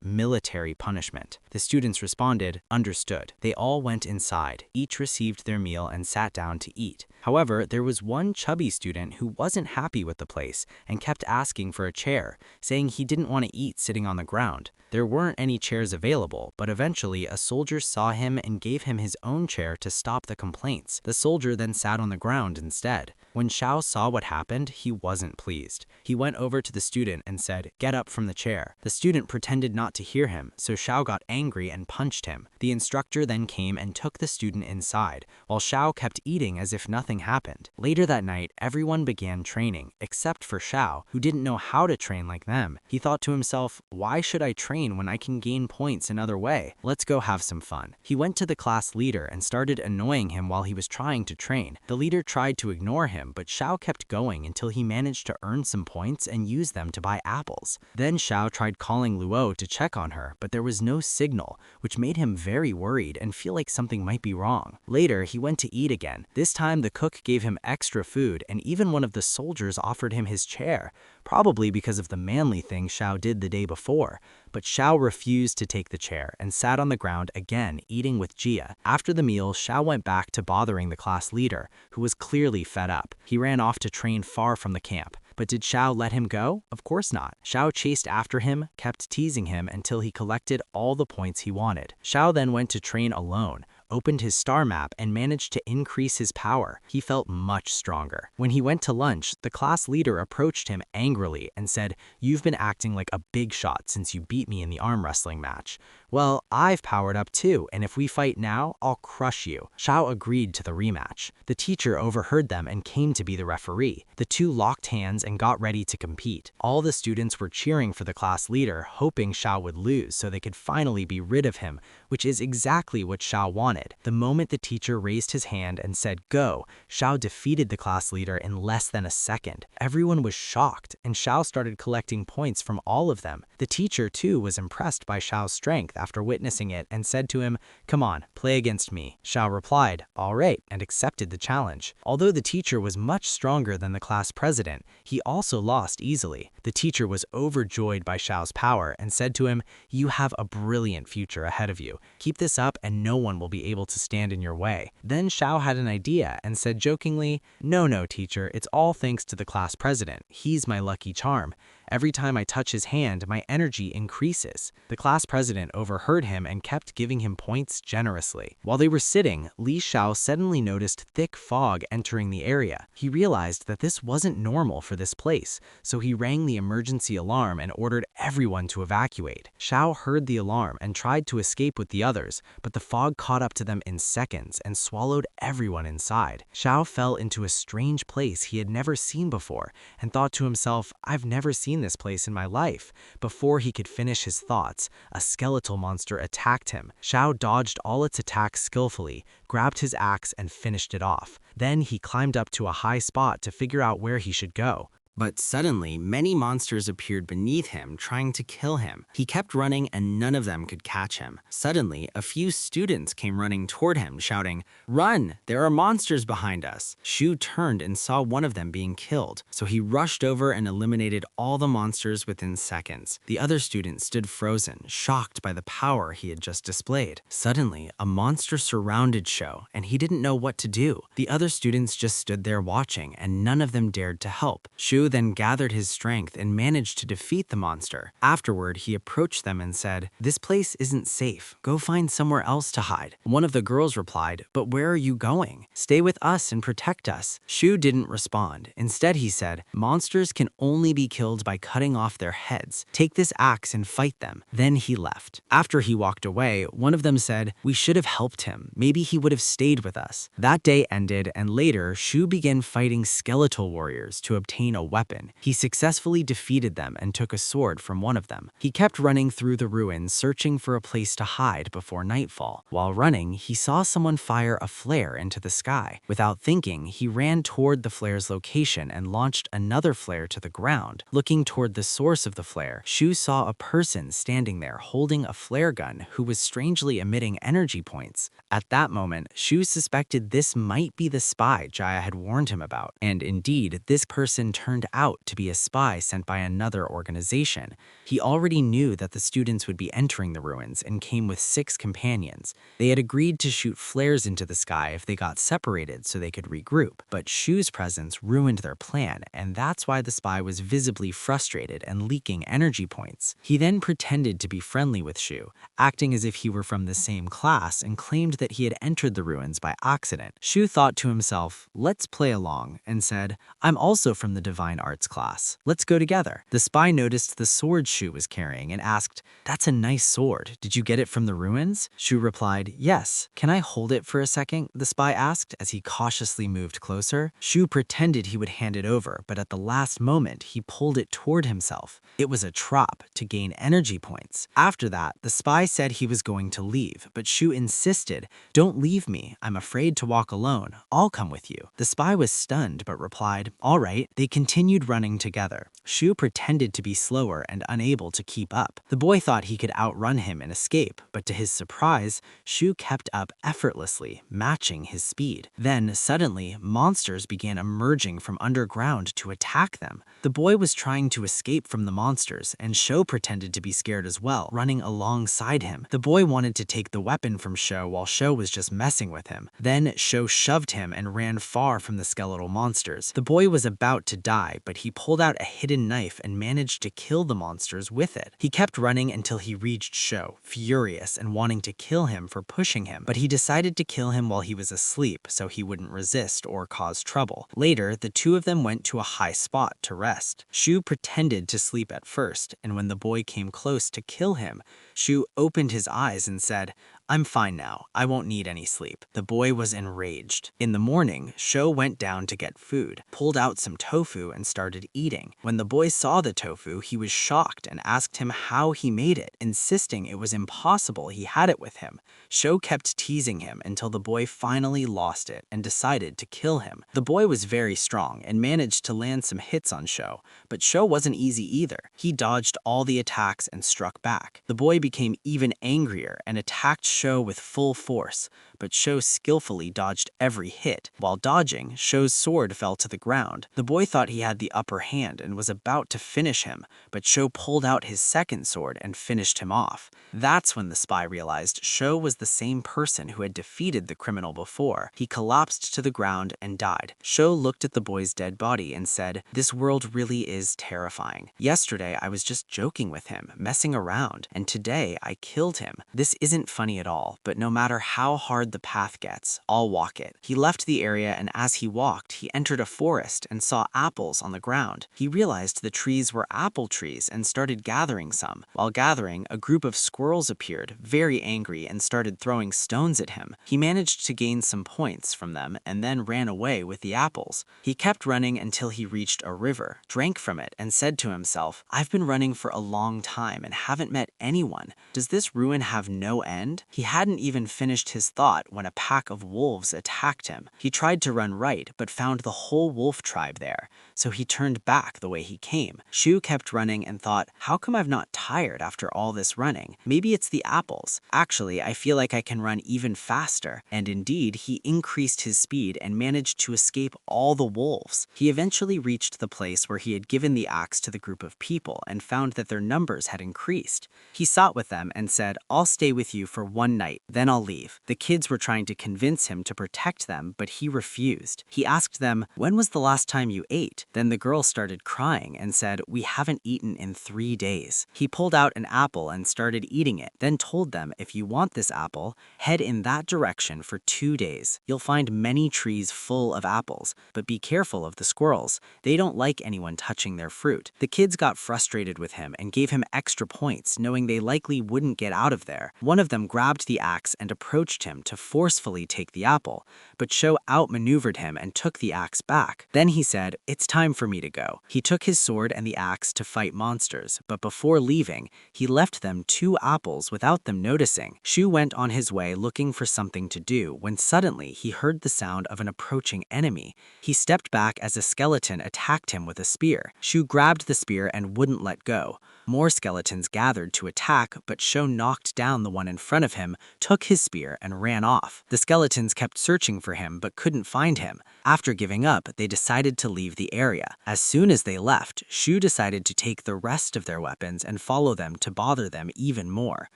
Speaker 1: military punishment. The students responded, understood. They all went inside. Each received their meal and sat down to eat. However, there was one chubby student who wasn't happy with the place and kept asking for a chair, saying he didn't want to eat sitting on the ground. There weren't any chairs available, but eventually a soldier saw him and gave him his own chair to stop the complaints. The soldier then sat on the ground instead. When Xiao saw what happened, he wasn't pleased. He went over to the student and said, "Get up from the chair." The student pretended not to hear him, so Xiao got angry and punched him. The instructor then came and took the student inside, while Xiao kept eating as if nothing happened. Later that night, everyone began training, except for Xiao, who didn't know how to train like them. He thought to himself, why should I train when I can gain points another way? Let's go have some fun. He went to the class leader and started annoying him while he was trying to train. The leader tried to ignore him, but Xiao kept going until he managed to earn some points and use them to buy apples. Then Xiao tried calling Luo to check on her, but there was no signal, which made him very worried and feel like something might be wrong. Later, he went to eat again. This time, the cook gave him extra food, and even one of the soldiers offered him his chair, probably because of the manly thing Xiao did the day before. But Xiao refused to take the chair and sat on the ground again, eating with Jia. After the meal, Xiao went back to bothering the class leader, who was clearly fed up. He ran off to train far from the camp. But did Xiao let him go? Of course not. Xiao chased after him, kept teasing him until he collected all the points he wanted. Xiao then went to train alone, opened his star map, and managed to increase his power. He felt much stronger. When he went to lunch, the class leader approached him angrily and said, "You've been acting like a big shot since you beat me in the arm wrestling match. Well, I've powered up too, and if we fight now, I'll crush you." Xiao agreed to the rematch. The teacher overheard them and came to be the referee. The two locked hands and got ready to compete. All the students were cheering for the class leader, hoping Xiao would lose so they could finally be rid of him, which is exactly what Xiao wanted. The moment the teacher raised his hand and said go, Xiao defeated the class leader in less than a second. Everyone was shocked, and Xiao started collecting points from all of them. The teacher, too, was impressed by Xiao's strength after witnessing it and said to him, "Come on, play against me." Xiao replied, "All right," and accepted the challenge. Although the teacher was much stronger than the class president, he also lost easily. The teacher was overjoyed by Xiao's power and said to him, "You have a brilliant future ahead of you. Keep this up and no one will be able to stand in your way." Then Xiao had an idea and said jokingly, No, teacher, it's all thanks to the class president. He's my lucky charm. Every time I touch his hand, my energy increases." The class president overheard him and kept giving him points generously. While they were sitting, Li Xiao suddenly noticed thick fog entering the area. He realized that this wasn't normal for this place, so he rang the emergency alarm and ordered everyone to evacuate. Xiao heard the alarm and tried to escape with the others, but the fog caught up to them in seconds and swallowed everyone inside. Xiao fell into a strange place he had never seen before and thought to himself, "I've never seen this place in my life." Before he could finish his thoughts, a skeletal monster attacked him. Xiao dodged all its attacks skillfully, grabbed his axe, and finished it off. Then he climbed up to a high spot to figure out where he should go. But suddenly, many monsters appeared beneath him, trying to kill him. He kept running and none of them could catch him. Suddenly, a few students came running toward him, shouting, "Run! There are monsters behind us!" Shu turned and saw one of them being killed, so he rushed over and eliminated all the monsters within seconds. The other student stood frozen, shocked by the power he had just displayed. Suddenly, a monster surrounded Shu, and he didn't know what to do. The other students just stood there watching, and none of them dared to help. Shu then gathered his strength and managed to defeat the monster. Afterward, he approached them and said, "This place isn't safe. Go find somewhere else to hide." One of the girls replied, "But where are you going? Stay with us and protect us." Shu didn't respond. Instead, he said, "Monsters can only be killed by cutting off their heads. Take this axe and fight them." Then he left. After he walked away, one of them said, "We should have helped him. Maybe he would have stayed with us." That day ended, and later, Shu began fighting skeletal warriors to obtain a weapon. He successfully defeated them and took a sword from one of them. He kept running through the ruins, searching for a place to hide before nightfall. While running, he saw someone fire a flare into the sky. Without thinking, he ran toward the flare's location and launched another flare to the ground. Looking toward the source of the flare, Shu saw a person standing there holding a flare gun who was strangely emitting energy points. At that moment, Shu suspected this might be the spy Jaya had warned him about. And indeed, this person turned
Speaker 2: turned out to be a spy sent by another organization. He already knew that the students would be entering the ruins and came with 6 companions. They had agreed to shoot flares into the sky if they got separated so they could regroup, but Shu's presence ruined their plan, and that's why the spy was visibly frustrated and leaking energy points. He then pretended to be friendly with Shu, acting as if he were from the same class, and claimed that he had entered the ruins by accident. Shu thought to himself, "Let's play along," and said, "I'm also from the Divine Arts class. Let's go together." The spy noticed the sword Shu was carrying and asked, "That's a nice sword. Did you get it from the ruins?" Shu replied, "Yes." "Can I hold it for a second?" the spy asked as he cautiously moved closer. Shu pretended he would hand it over, but at the last moment, he pulled it toward himself. It was a trap to gain energy points. After that, the spy said he was going to leave, but Shu insisted, "Don't leave me. I'm afraid to walk alone. I'll come with you." The spy was stunned but replied, "All right." They continued running together. Shu pretended to be slower and unable to keep up. The boy thought he could outrun him and escape, but to his surprise, Shu kept up effortlessly, matching his speed. Then, suddenly, monsters began emerging from underground to attack them. The boy was trying to escape from the monsters, and Sho pretended to be scared as well, running alongside him. The boy wanted to take the weapon from Sho while Sho was just messing with him. Then Sho shoved him and ran far from the skeletal monsters. The boy was about to die, but he pulled out a hidden knife and managed to kill the monsters with it. He kept running until he reached Sho, furious and wanting to kill him for pushing him, but he decided to kill him while he was asleep so he wouldn't resist or cause trouble. Later, the two of them went to a high spot to rest. Shu pretended to sleep at first, and when the boy came close to kill him, Shu opened his eyes and said, "I'm fine now. I won't need any sleep." The boy was enraged. In the morning, Sho went down to get food, pulled out some tofu, and started eating. When the boy saw the tofu, he was shocked and asked him how he made it, insisting it was impossible he had it with him. Sho kept teasing him until the boy finally lost it and decided to kill him. The boy was very strong and managed to land some hits on Sho, but Sho wasn't easy either. He dodged all the attacks and struck back. The boy became even angrier and attacked Sho with full force, but Sho skillfully dodged every hit. While dodging, Sho's sword fell to the ground. The boy thought he had the upper hand and was about to finish him, but Sho pulled out his second sword and finished him off. That's when the spy realized Sho was the same person who had defeated the criminal before. He collapsed to the ground and died. Sho looked at the boy's dead body and said, "This world really is terrifying. Yesterday I was just joking with him, messing around, and today I killed him. This isn't funny at all, but no matter how hard the path gets, I'll walk it." He left the area, and as he walked, he entered a forest and saw apples on the ground. He realized the trees were apple trees and started gathering some. While gathering, a group of squirrels appeared, very angry, and started throwing stones at him. He managed to gain some points from them and then ran away with the apples. He kept running until he reached a river, drank from it, and said to himself, "I've been running for a long time and haven't met anyone. Does this ruin have no end?" He hadn't even finished his thought when a pack of wolves attacked him. He tried to run right, but found the whole wolf tribe there, so he turned back the way he came. Shu kept running and thought, "How come I'm not tired after all this running? Maybe it's the apples. Actually, I feel like I can run even faster." And indeed, he increased his speed and managed to escape all the wolves. He eventually reached the place where he had given the axe to the group of people and found that their numbers had increased. He sat with them and said, "I'll stay with you for one night, then I'll leave." The kids were trying to convince him to protect them, but he refused. He asked them, "When was the last time you ate?" Then the girl started crying and said, "We haven't eaten in 3 days." He pulled out an apple and started eating it, then told them, "If you want this apple, head in that direction for 2 days. You'll find many trees full of apples, but be careful of the squirrels. They don't like anyone touching their fruit." The kids got frustrated with him and gave him extra points, knowing they likely wouldn't get out of there. One of them grabbed the axe and approached him to forcefully take the apple, but Sho outmaneuvered him and took the axe back. Then he said, "It's time for me to go." He took his sword and the axe to fight monsters, but before leaving, he left them 2 apples without them noticing. Shu went on his way looking for something to do when suddenly he heard the sound of an approaching enemy. He stepped back as a skeleton attacked him with a spear. Shu grabbed the spear and wouldn't let go. More skeletons gathered to attack, but Sho knocked down the one in front of him, took his spear, and ran off. The skeletons kept searching for him but couldn't find him. After giving up, they decided to leave the area. As soon as they left, Shu decided to take the rest of their weapons and follow them to bother them even more.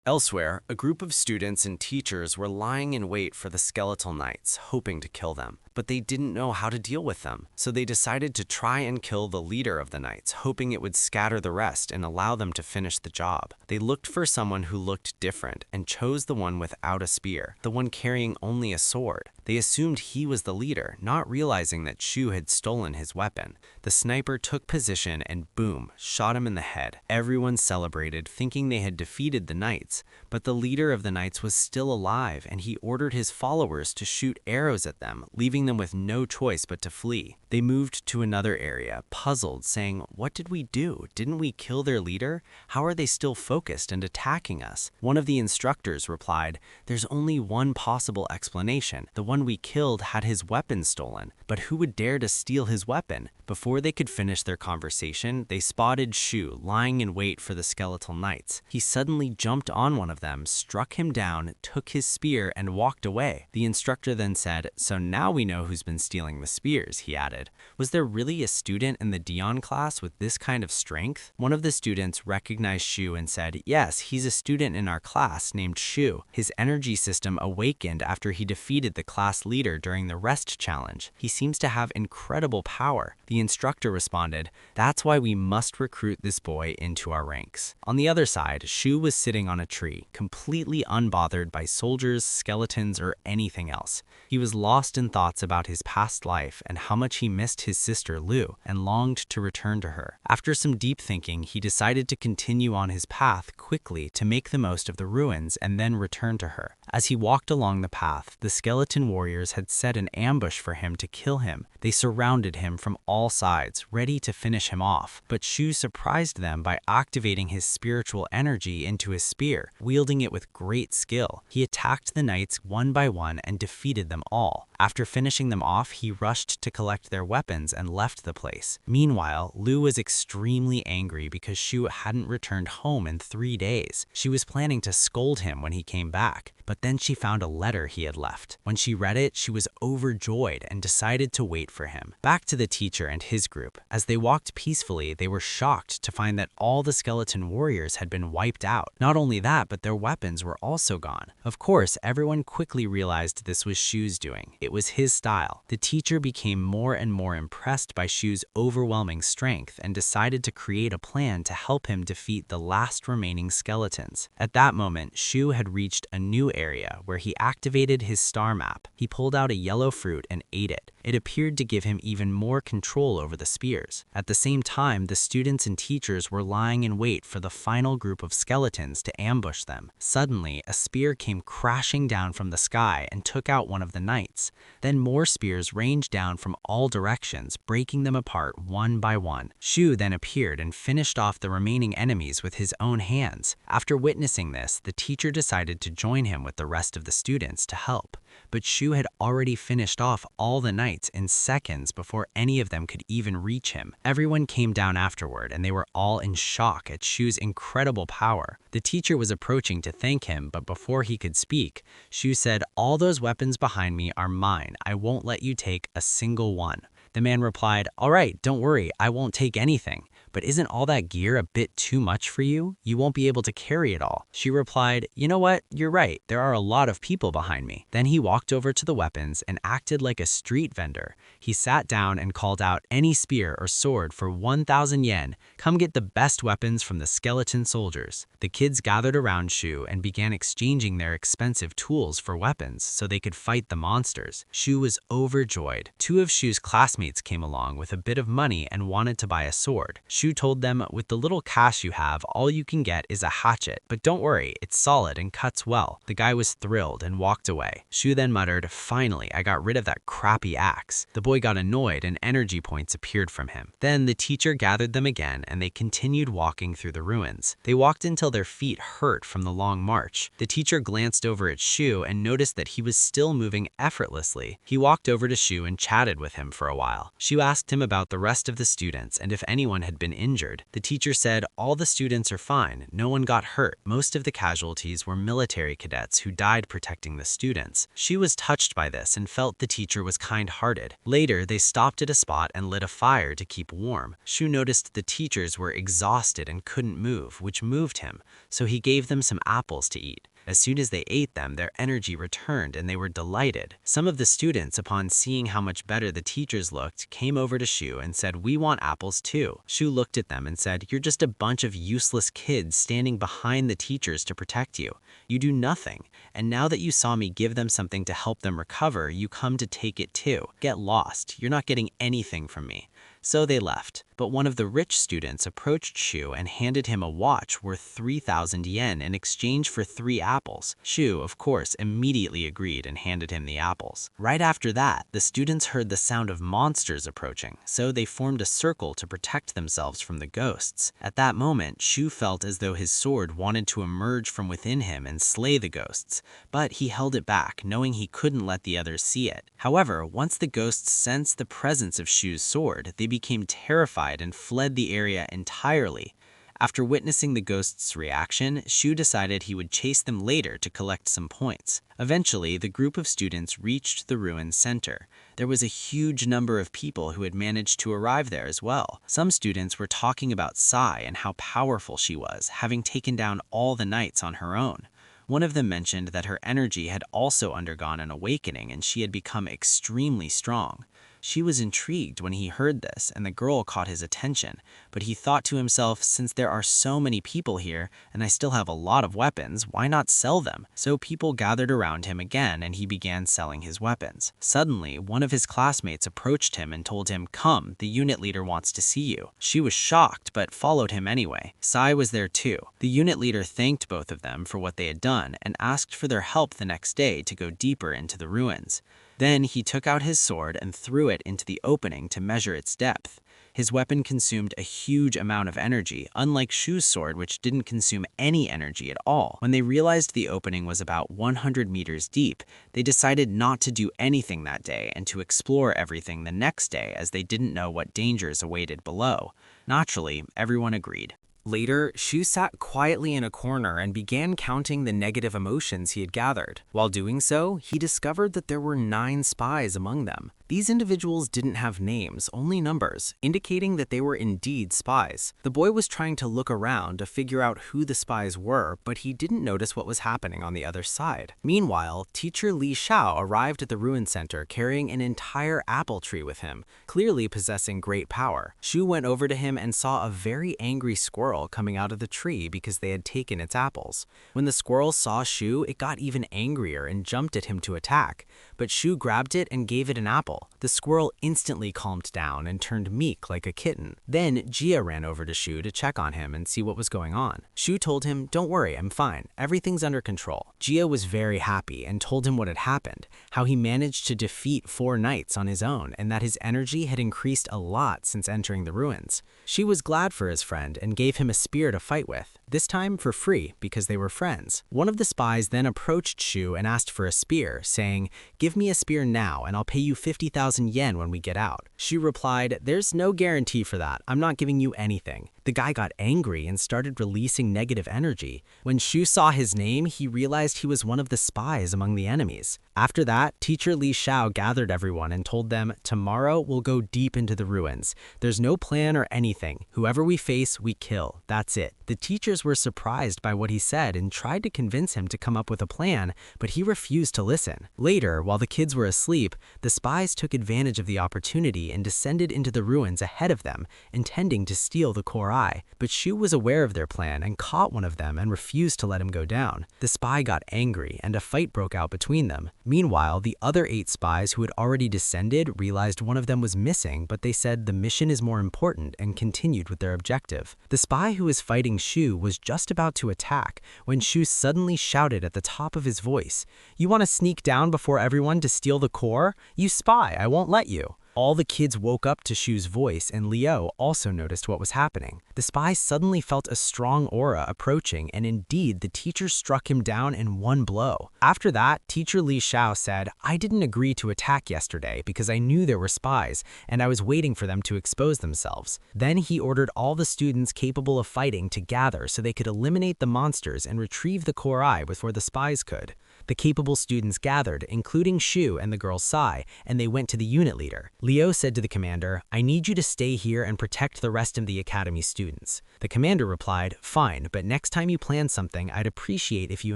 Speaker 1: Elsewhere, a group of students and teachers were lying in wait for the skeletal knights, hoping to kill them. But they didn't know how to deal with them, so they decided to try and kill the leader of the knights, hoping it would scatter the rest and allow them to finish the job. They looked for someone who looked different and chose the one without a spear, the one carrying only a sword. They assumed he was the leader, not realizing that Shu had stolen his weapon. The sniper took position and boom, shot him in the head. Everyone celebrated, thinking they had defeated the knights, but the leader of the knights was still alive and he ordered his followers to shoot arrows at them, leaving them with no choice but to flee. They moved to another area, puzzled, saying, "What did we do? Didn't we kill their leader? How are they still focused and attacking us?" One of the instructors replied, "There's only one possible explanation. The one we killed had his weapon stolen, but who would dare to steal his weapon?" Before they could finish their conversation, they spotted Shu lying in wait for the skeletal knights. He suddenly jumped on one of them, struck him down, took his spear, and walked away. The instructor then said, "So now we know who's been stealing the spears," he added. Was there really a student in the Dion class with this kind of strength? One of the students recognized Shu and said, "Yes, he's a student in our class named Shu. His energy system awakened after he defeated the class leader during the rest challenge. He seems to have incredible power." The instructor responded, "That's why we must recruit this boy into our ranks." On the other side, Shu was sitting on a tree, completely unbothered by soldiers, skeletons, or anything else. He was lost in thoughts about his past life and how much he missed his sister Lu and longed to return to her. After some deep thinking, he decided to continue on his path quickly to make the most of the ruins and then return to her. As he walked along the path, the skeleton warriors had set an ambush for him to kill him. They surrounded him from all sides, ready to finish him off. But Shu surprised them by activating his spiritual energy into his spear, wielding it with great skill. He attacked the knights one by one and defeated them all. After finishing them off, he rushed to collect their weapons and left the place. Meanwhile, Lu was extremely angry because Shu hadn't returned home in 3 days. She was planning to scold him when he came back, but then she found a letter he had left. When she read it, she was overjoyed and decided to wait for him. Back to the teacher and his group. As they walked peacefully, they were shocked to find that all the skeleton warriors had been wiped out. Not only that, but their weapons were also gone. Of course, everyone quickly realized this was Shu's doing. It was his style. The teacher became more and more impressed by Shu's overwhelming strength and decided to create a plan to help him defeat the last remaining skeletons. At that moment, Shu had reached a new area where he activated his star map. He pulled out a yellow fruit and ate it. It appeared to give him even more control over the spears. At the same time, the students and teachers were lying in wait for the final group of skeletons to ambush them. Suddenly, a spear came crashing down from the sky and took out one of the knights. Then more spears rained down from all directions, breaking them apart one by one. Shu then appeared and finished off the remaining enemies with his own hands. After witnessing this, the teacher decided to join him with the rest of the students to help. But Shu had already finished off all the knights in seconds before any of them could even reach him. Everyone came down afterward and they were all in shock at Shu's incredible power. The teacher was approaching to thank him, but before he could speak, Shu said, "All those weapons behind me are mine. I won't let you take a single one." The man replied, "All right, don't worry, I won't take anything. But isn't all that gear a bit too much for you? You won't be able to carry it all." She replied, "You know what? You're right. There are a lot of people behind me." Then he walked over to the weapons and acted like a street vendor. He sat down and called out, "Any spear or sword for 1,000 yen. Come get the best weapons from the skeleton soldiers." The kids gathered around Shu and began exchanging their expensive tools for weapons so they could fight the monsters. Shu was overjoyed. Two of Shu's classmates came along with a bit of money and wanted to buy a sword. Shu told them, "With the little cash you have, all you can get is a hatchet, but don't worry, it's solid and cuts well." The guy was thrilled and walked away. Shu then muttered, "Finally, I got rid of that crappy axe." The boy got annoyed and energy points appeared from him. Then the teacher gathered them again and they continued walking through the ruins. They walked until their feet hurt from the long march. The teacher glanced over at Shu and noticed that he was still moving effortlessly. He walked over to Shu and chatted with him for a while. Shu asked him about the rest of the students and if anyone had been injured. The teacher said, "All the students are fine. No one got hurt. Most of the casualties were military cadets who died protecting the students." She was touched by this and felt the teacher was kind-hearted. Later, they stopped at a spot and lit a fire to keep warm. Shu noticed the teachers were exhausted and couldn't move, which moved him, so he gave them some apples to eat. As soon as they ate them, their energy returned and they were delighted. Some of the students, upon seeing how much better the teachers looked, came over to Shu and said, "We want apples too." Shu looked at them and said, "You're just a bunch of useless kids standing behind the teachers to protect you. You do nothing. And now that you saw me give them something to help them recover, you come to take it too. Get lost. You're not getting anything from me." So they left. But one of the rich students approached Shu and handed him a watch worth 3,000 yen in exchange for 3 apples. Shu, of course, immediately agreed and handed him the apples. Right after that, the students heard the sound of monsters approaching, so they formed a circle to protect themselves from the ghosts. At that moment, Shu felt as though his sword wanted to emerge from within him and slay the ghosts, but he held it back, knowing he couldn't let the others see it. However, once the ghosts sensed the presence of Shu's sword, they became terrified and fled the area entirely. After witnessing the ghosts' reaction, Shu decided he would chase them later to collect some points. Eventually, the group of students reached the ruins center. There was a huge number of people who had managed to arrive there as well. Some students were talking about Sai and how powerful she was, having taken down all the knights on her own. One of them mentioned that her energy had also undergone an awakening and she had become extremely strong. She was intrigued when he heard this, and the girl caught his attention, but he thought to himself, since there are so many people here, and I still have a lot of weapons, why not sell them? So people gathered around him again, and he began selling his weapons. Suddenly, one of his classmates approached him and told him, "Come, the unit leader wants to see you." She was shocked, but followed him anyway. Sai was there too. The unit leader thanked both of them for what they had done, and asked for their help the next day to go deeper into the ruins. Then he took out his sword and threw it into the opening to measure its depth. His weapon consumed a huge amount of energy, unlike Shu's sword, which didn't consume any energy at all. When they realized the opening was about 100 meters deep, they decided not to do anything that day and to explore everything the next day, as they didn't know what dangers awaited below. Naturally, everyone agreed. Later, Shu sat quietly in a corner and began counting the negative emotions he had gathered. While doing so, he discovered that there were 9 spies among them. These individuals didn't have names, only numbers, indicating that they were indeed spies. The boy was trying to look around to figure out who the spies were, but he didn't notice what was happening on the other side. Meanwhile, teacher Li Xiao arrived at the ruin center carrying an entire apple tree with him, clearly possessing great power. Shu went over to him and saw a very angry squirrel coming out of the tree because they had taken its apples. When the squirrel saw Shu, it got even angrier and jumped at him to attack, but Shu grabbed it and gave it an apple. The squirrel instantly calmed down and turned meek like a kitten. Then Jia ran over to Shu to check on him and see what was going on. Shu told him, "Don't worry, I'm fine. Everything's under control." Jia was very happy and told him what had happened, how he managed to defeat 4 knights on his own and that his energy had increased a lot since entering the ruins. She was glad for his friend and gave him a spear to fight with, this time for free because they were friends. One of the spies then approached Shu and asked for a spear, saying, "Give me a spear now and I'll pay you 50,000 yen when we get out." Shu replied, "There's no guarantee for that. I'm not giving you anything." The guy got angry and started releasing negative energy. When Shu saw his name, he realized he was one of the spies among the enemies. After that, teacher Li Xiao gathered everyone and told them, "Tomorrow we'll go deep into the ruins. There's no plan or anything. Whoever we face, we kill. That's it." The teachers were surprised by what he said and tried to convince him to come up with a plan, but he refused to listen. Later, while the kids were asleep, the spies took advantage of the opportunity and descended into the ruins ahead of them, intending to steal the core eye. But Shu was aware of their plan and caught one of them and refused to let him go down. The spy got angry and a fight broke out between them. Meanwhile, the other 8 spies who had already descended realized one of them was missing, but they said the mission is more important and continued with their objective. The spy who was fighting Shu was just about to attack when Shu suddenly shouted at the top of his voice, "You want to sneak down before everyone to steal the core? You spy, I won't let you." All the kids woke up to Shu's voice, and Ryo also noticed what was happening. The spy suddenly felt a strong aura approaching, and indeed, the teacher struck him down in one blow. After that, teacher Li Xiao said, "I didn't agree to attack yesterday because I knew there were spies, and I was waiting for them to expose themselves." Then he ordered all the students capable of fighting to gather so they could eliminate the monsters and retrieve the core eye before the spies could. The capable students gathered, including Shu and the girl Sai, and they went to the unit leader. Ryo said to the commander, "I need you to stay here and protect the rest of the academy students." The commander replied, "Fine, but next time you plan something, I'd appreciate if you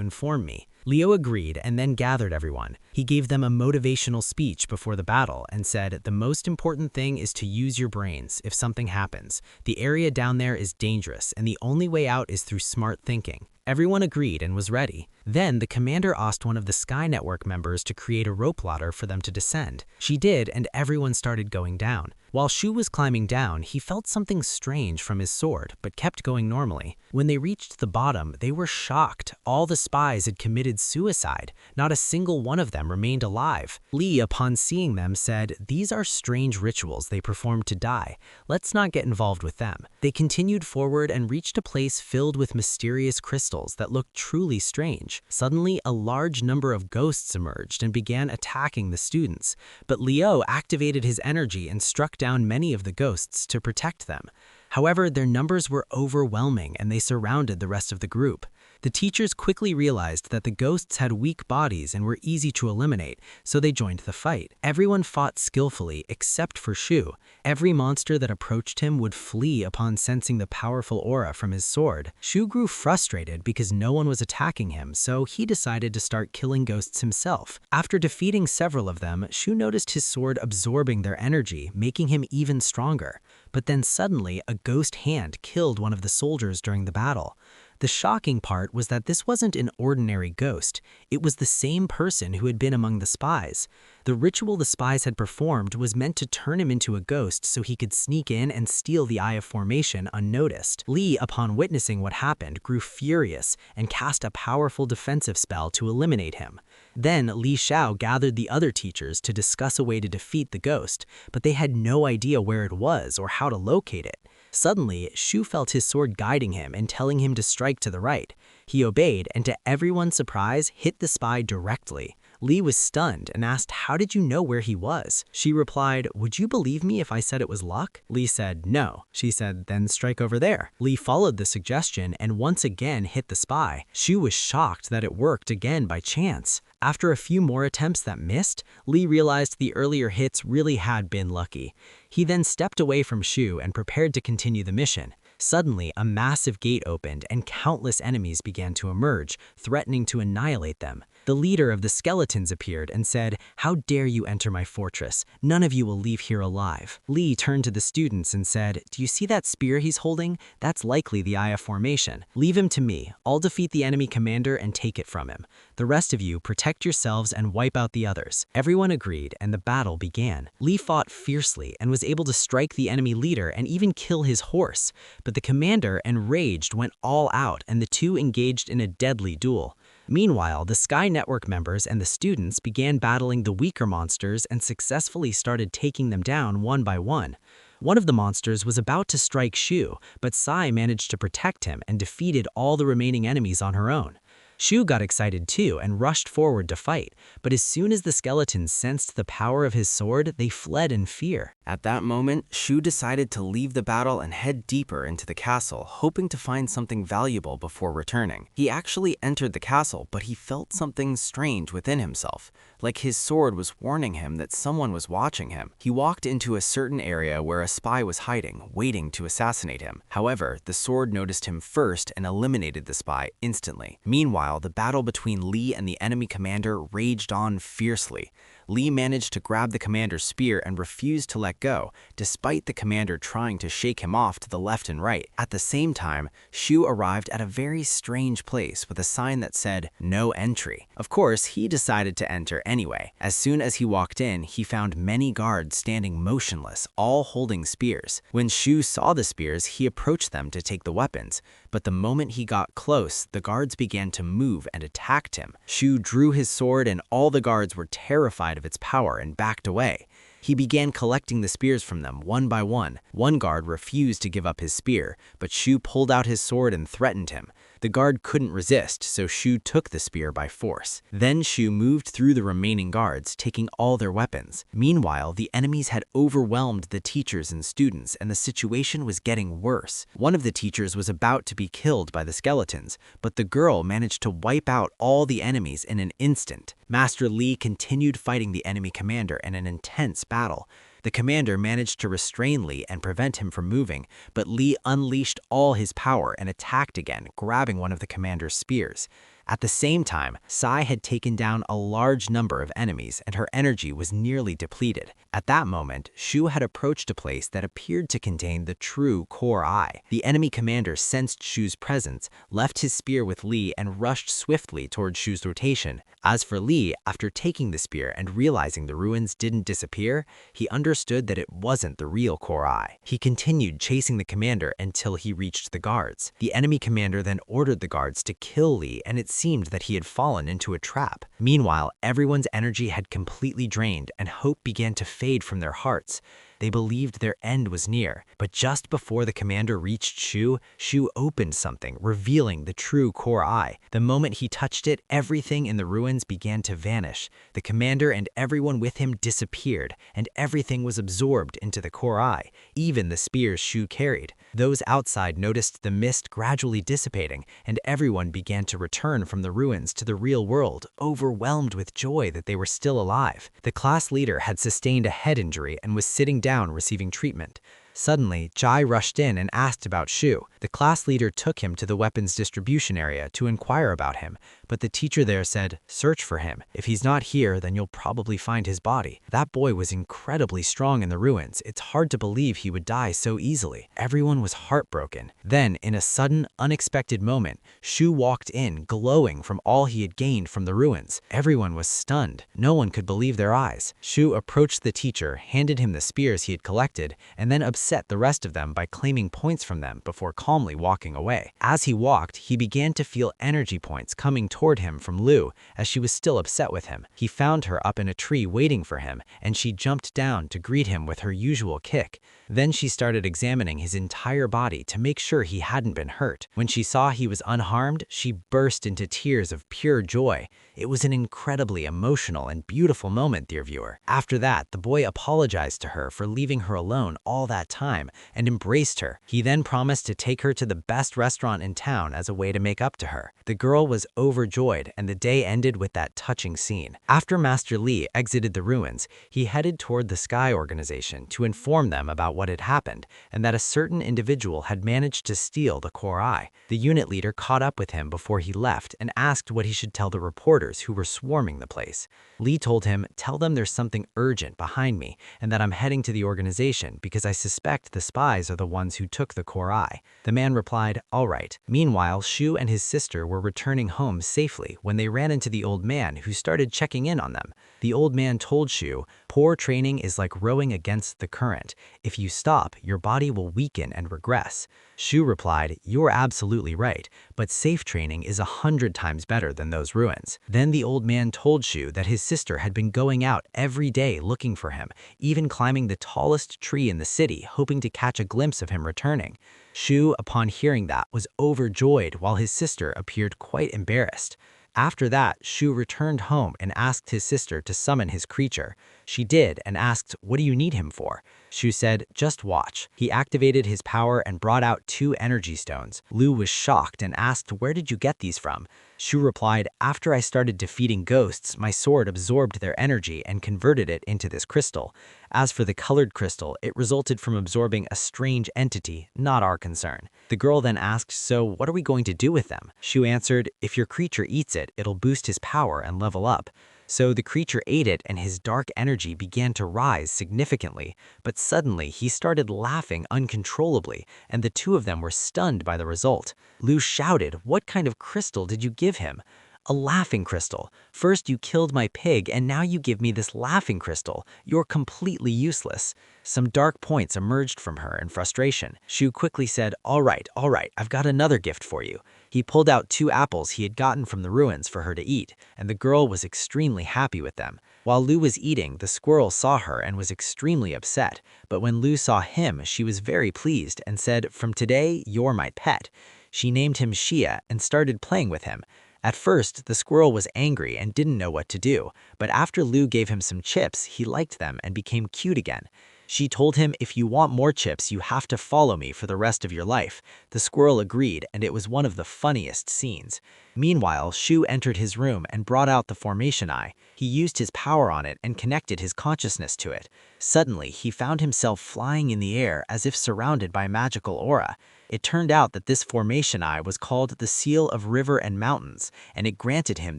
Speaker 1: inform me." Ryo agreed and then gathered everyone. He gave them a motivational speech before the battle and said, "The most important thing is to use your brains if something happens. The area down there is dangerous, and the only way out is through smart thinking." Everyone agreed and was ready. Then the commander asked one of the Sky Network members to create a rope ladder for them to descend. She did, and everyone started going down. While Shu was climbing down, he felt something strange from his sword, but kept going normally. When they reached the bottom, they were shocked. All the spies had committed suicide. Not a single one of them remained alive. Li, upon seeing them, said, "These are strange rituals they performed to die. Let's not get involved with them." They continued forward and reached a place filled with mysterious crystals that looked truly strange. Suddenly, a large number of ghosts emerged and began attacking the students. But Ryo activated his energy and struck down many of the ghosts to protect them. However, their numbers were overwhelming and they surrounded the rest of the group. The teachers quickly realized that the ghosts had weak bodies and were easy to eliminate, so they joined the fight. Everyone fought skillfully except for Shu. Every monster that approached him would flee upon sensing the powerful aura from his sword. Shu grew frustrated because no one was attacking him, so he decided to start killing ghosts himself. After defeating several of them, Shu noticed his sword absorbing their energy, making him even stronger. But then suddenly, a ghost hand killed one of the soldiers during the battle. The shocking part was that this wasn't an ordinary ghost. It was the same person who had been among the spies. The ritual the spies had performed was meant to turn him into a ghost so he could sneak in and steal the Eye of Formation unnoticed. Li, upon witnessing what happened, grew furious and cast a powerful defensive spell to eliminate him. Then Li Xiao gathered the other teachers to discuss a way to defeat the ghost, but they had no idea where it was or how to locate it. Suddenly, Shu felt his sword guiding him and telling him to strike to the right. He obeyed and, to everyone's surprise, hit the spy directly. Li was stunned and asked, "How did you know where he was?" She replied, "Would you believe me if I said it was luck?" Li said, "No." She said, "Then strike over there." Li followed the suggestion and once again hit the spy. Shu was shocked that it worked again by chance. After a few more attempts that missed, Li realized the earlier hits really had been lucky. He then stepped away from Shu and prepared to continue the mission. Suddenly, a massive gate opened and countless enemies began to emerge, threatening to annihilate them. The leader of the skeletons appeared and said, "How dare you enter my fortress? None of you will leave here alive." Li turned to the students and said, "Do you see that spear he's holding? That's likely the Eye of Formation. Leave him to me. I'll defeat the enemy commander and take it from him. The rest of you protect yourselves and wipe out the others." Everyone agreed and the battle began. Li fought fiercely and was able to strike the enemy leader and even kill his horse. But the commander, enraged, went all out and the two engaged in a deadly duel. Meanwhile, the Sky Network members and the students began battling the weaker monsters and successfully started taking them down one by one. One of the monsters was about to strike Shu, but Sai managed to protect him and defeated all the remaining enemies on her own. Shu got excited too and rushed forward to fight, but as soon as the skeletons sensed the power of his sword, they fled in fear. At that moment, Shu decided to leave the battle and head deeper into the castle, hoping to find something valuable before returning. He actually entered the castle, but he felt something strange within himself, like his sword was warning him that someone was watching him. He walked into a certain area where a spy was hiding, waiting to assassinate him. However, the sword noticed him first and eliminated the spy instantly. Meanwhile, the battle between Li and the enemy commander raged on fiercely. Li managed to grab the commander's spear and refused to let go, despite the commander trying to shake him off to the left and right. At the same time, Shu arrived at a very strange place with a sign that said, "No entry." Of course, he decided to enter anyway. As soon as he walked in, he found many guards standing motionless, all holding spears. When Shu saw the spears, he approached them to take the weapons. But the moment he got close, the guards began to move and attacked him. Shu drew his sword and all the guards were terrified of its power and backed away. He began collecting the spears from them one by one. One guard refused to give up his spear, but Shu pulled out his sword and threatened him. The guard couldn't resist, so Shu took the spear by force. Then Shu moved through the remaining guards, taking all their weapons. Meanwhile, the enemies had overwhelmed the teachers and students, and the situation was getting worse. One of the teachers was about to be killed by the skeletons, but the girl managed to wipe out all the enemies in an instant. Master Lee continued fighting the enemy commander in an intense battle. The commander managed to restrain Lee and prevent him from moving, but Lee unleashed all his power and attacked again, grabbing one of the commander's spears. At the same time, Sai had taken down a large number of enemies and her energy was nearly depleted. At that moment, Shu had approached a place that appeared to contain the true core eye. The enemy commander sensed Shu's presence, left his spear with Lee and rushed swiftly towards Shu's rotation. As for Lee, after taking the spear and realizing the ruins didn't disappear, he understood that it wasn't the real core eye. He continued chasing the commander until he reached the guards. The enemy commander then ordered the guards to kill Lee, and it seemed that he had fallen into a trap. Meanwhile, everyone's energy had completely drained and hope began to fade from their hearts. They believed their end was near, but just before the commander reached Shu, Shu opened something, revealing the true core eye. The moment he touched it, everything in the ruins began to vanish. The commander and everyone with him disappeared, and everything was absorbed into the core eye, even the spears Shu carried. Those outside noticed the mist gradually dissipating, and everyone began to return from the ruins to the real world, overwhelmed with joy that they were still alive. The class leader had sustained a head injury and was sitting down receiving treatment. Suddenly, Jai rushed in and asked about Shu. The class leader took him to the weapons distribution area to inquire about him, but the teacher there said, "Search for him. If he's not here, then you'll probably find his body." That boy was incredibly strong in the ruins. It's hard to believe he would die so easily. Everyone was heartbroken. Then, in a sudden, unexpected moment, Shu walked in, glowing from all he had gained from the ruins. Everyone was stunned. No one could believe their eyes. Shu approached the teacher, handed him the spears he had collected, and then upset the rest of them by claiming points from them before calmly walking away. As he walked, he began to feel energy points coming toward him from Lu, as she was still upset with him. He found her up in a tree waiting for him, and she jumped down to greet him with her usual kick. Then she started examining his entire body to make sure he hadn't been hurt. When she saw he was unharmed, she burst into tears of pure joy. It was an incredibly emotional and beautiful moment, dear viewer. After that, the boy apologized to her for leaving her alone all that time and embraced her. He then promised to take her to the best restaurant in town as a way to make up to her. The girl was overjoyed, and the day ended with that touching scene. After Master Lee exited the ruins, he headed toward the Sky Organization to inform them about what had happened and that a certain individual had managed to steal the core eye. The unit leader caught up with him before he left and asked what he should tell the reporters who were swarming the place. Lee told him, "Tell them there's something urgent behind me and that I'm heading to the organization because I suspect the spies are the ones who took the core eye." The man replied, "All right." Meanwhile, Shu and his sister were returning home safely when they ran into the old man who started checking in on them. The old man told Shu, "Poor training is like rowing against the current. If you stop, your body will weaken and regress." Shu replied, "You're absolutely right, but safe training is 100 times better than those ruins." Then the old man told Shu that his sister had been going out every day looking for him, even climbing the tallest tree in the city, hoping to catch a glimpse of him returning. Shu, upon hearing that, was overjoyed while his sister appeared quite embarrassed. After that, Shu returned home and asked his sister to summon his creature. She did and asked, "What do you need him for?" Shu said, "Just watch." He activated his power and brought out 2 energy stones. Lu was shocked and asked, "Where did you get these from?" Shu replied, "After I started defeating ghosts, my sword absorbed their energy and converted it into this crystal. As for the colored crystal, it resulted from absorbing a strange entity, not our concern." The girl then asked, "So what are we going to do with them?" Shu answered, "If your creature eats it, it'll boost his power and level up." So the creature ate it and his dark energy began to rise significantly, but suddenly he started laughing uncontrollably, and the 2 of them were stunned by the result. Lu shouted, "What kind of crystal did you give him?" "A laughing crystal. First you killed my pig and now you give me this laughing crystal. You're completely useless." Some dark points emerged from her in frustration. Shu quickly said, all right, I've got another gift for you." He pulled out 2 apples he had gotten from the ruins for her to eat, and the girl was extremely happy with them. While Lu was eating, the squirrel saw her and was extremely upset, but when Lu saw him, she was very pleased and said, "From today, you're my pet." She named him Shia and started playing with him. At first, the squirrel was angry and didn't know what to do, but after Lu gave him some chips, he liked them and became cute again. She told him, "If you want more chips, you have to follow me for the rest of your life." The squirrel agreed, and it was one of the funniest scenes. Meanwhile, Shu entered his room and brought out the formation eye. He used his power on it and connected his consciousness to it. Suddenly, he found himself flying in the air as if surrounded by magical aura. It turned out that this formation eye was called the Seal of River and Mountains, and it granted him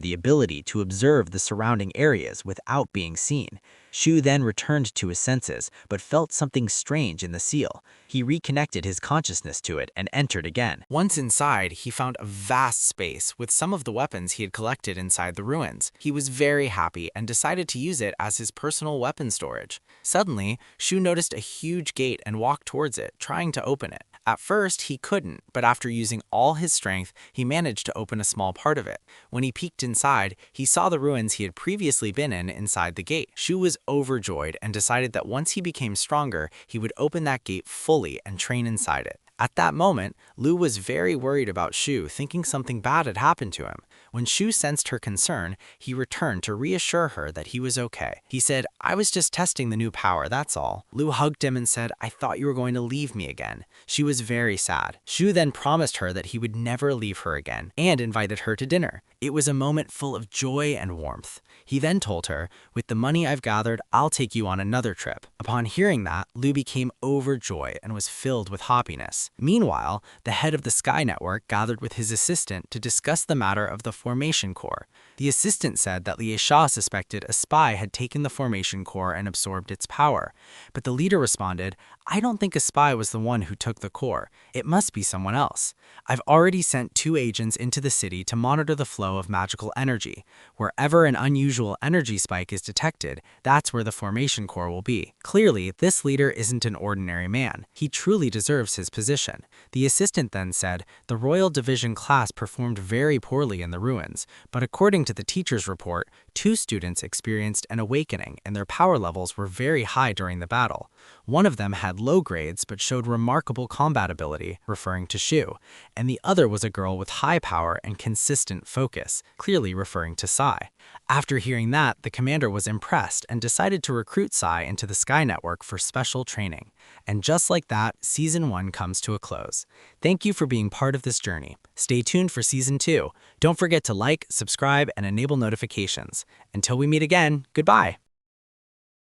Speaker 1: the ability to observe the surrounding areas without being seen. Shu then returned to his senses, but felt something strange in the seal. He reconnected his consciousness to it and entered again. Once inside, he found a vast space with some of the weapons he had collected inside the ruins. He was very happy and decided to use it as his personal weapon storage. Suddenly, Shu noticed a huge gate and walked towards it, trying to open it. At first, he couldn't, but after using all his strength, he managed to open a small part of it. When he peeked inside, he saw the ruins he had previously been in inside the gate. Shu was overjoyed and decided that once he became stronger, he would open that gate fully and train inside it. At that moment, Lu was very worried about Shu, thinking something bad had happened to him. When Shu sensed her concern, he returned to reassure her that he was okay. He said, "I was just testing the new power, that's all." Lu hugged him and said, "I thought you were going to leave me again." She was very sad. Shu then promised her that he would never leave her again and invited her to dinner. It was a moment full of joy and warmth. He then told her, "With the money I've gathered, I'll take you on another trip." Upon hearing that, Lu became overjoyed and was filled with happiness. Meanwhile, the head of the Sky Network gathered with his assistant to discuss the matter of the formation core. The assistant said that Lie Sha suspected a spy had taken the formation core and absorbed its power. But the leader responded, "I don't think a spy was the one who took the core. It must be someone else. I've already sent 2 agents into the city to monitor the flow of magical energy. Wherever an unusual energy spike is detected, that's where the formation core will be." Clearly, this leader isn't an ordinary man. He truly deserves his position. The assistant then said, "The Royal Division class performed very poorly in the ruins, but according to the teacher's report, 2 students experienced an awakening and their power levels were very high during the battle. One of them had low grades but showed remarkable combat ability," referring to Shu, and the other was a girl with high power and consistent focus, clearly referring to Sai. After hearing that, the commander was impressed and decided to recruit Sai into the Sky Network for special training. And just like that, Season 1 comes to a close. Thank you for being part of this journey. Stay tuned for Season 2. Don't forget to like, subscribe, and enable notifications. Until we meet again, goodbye!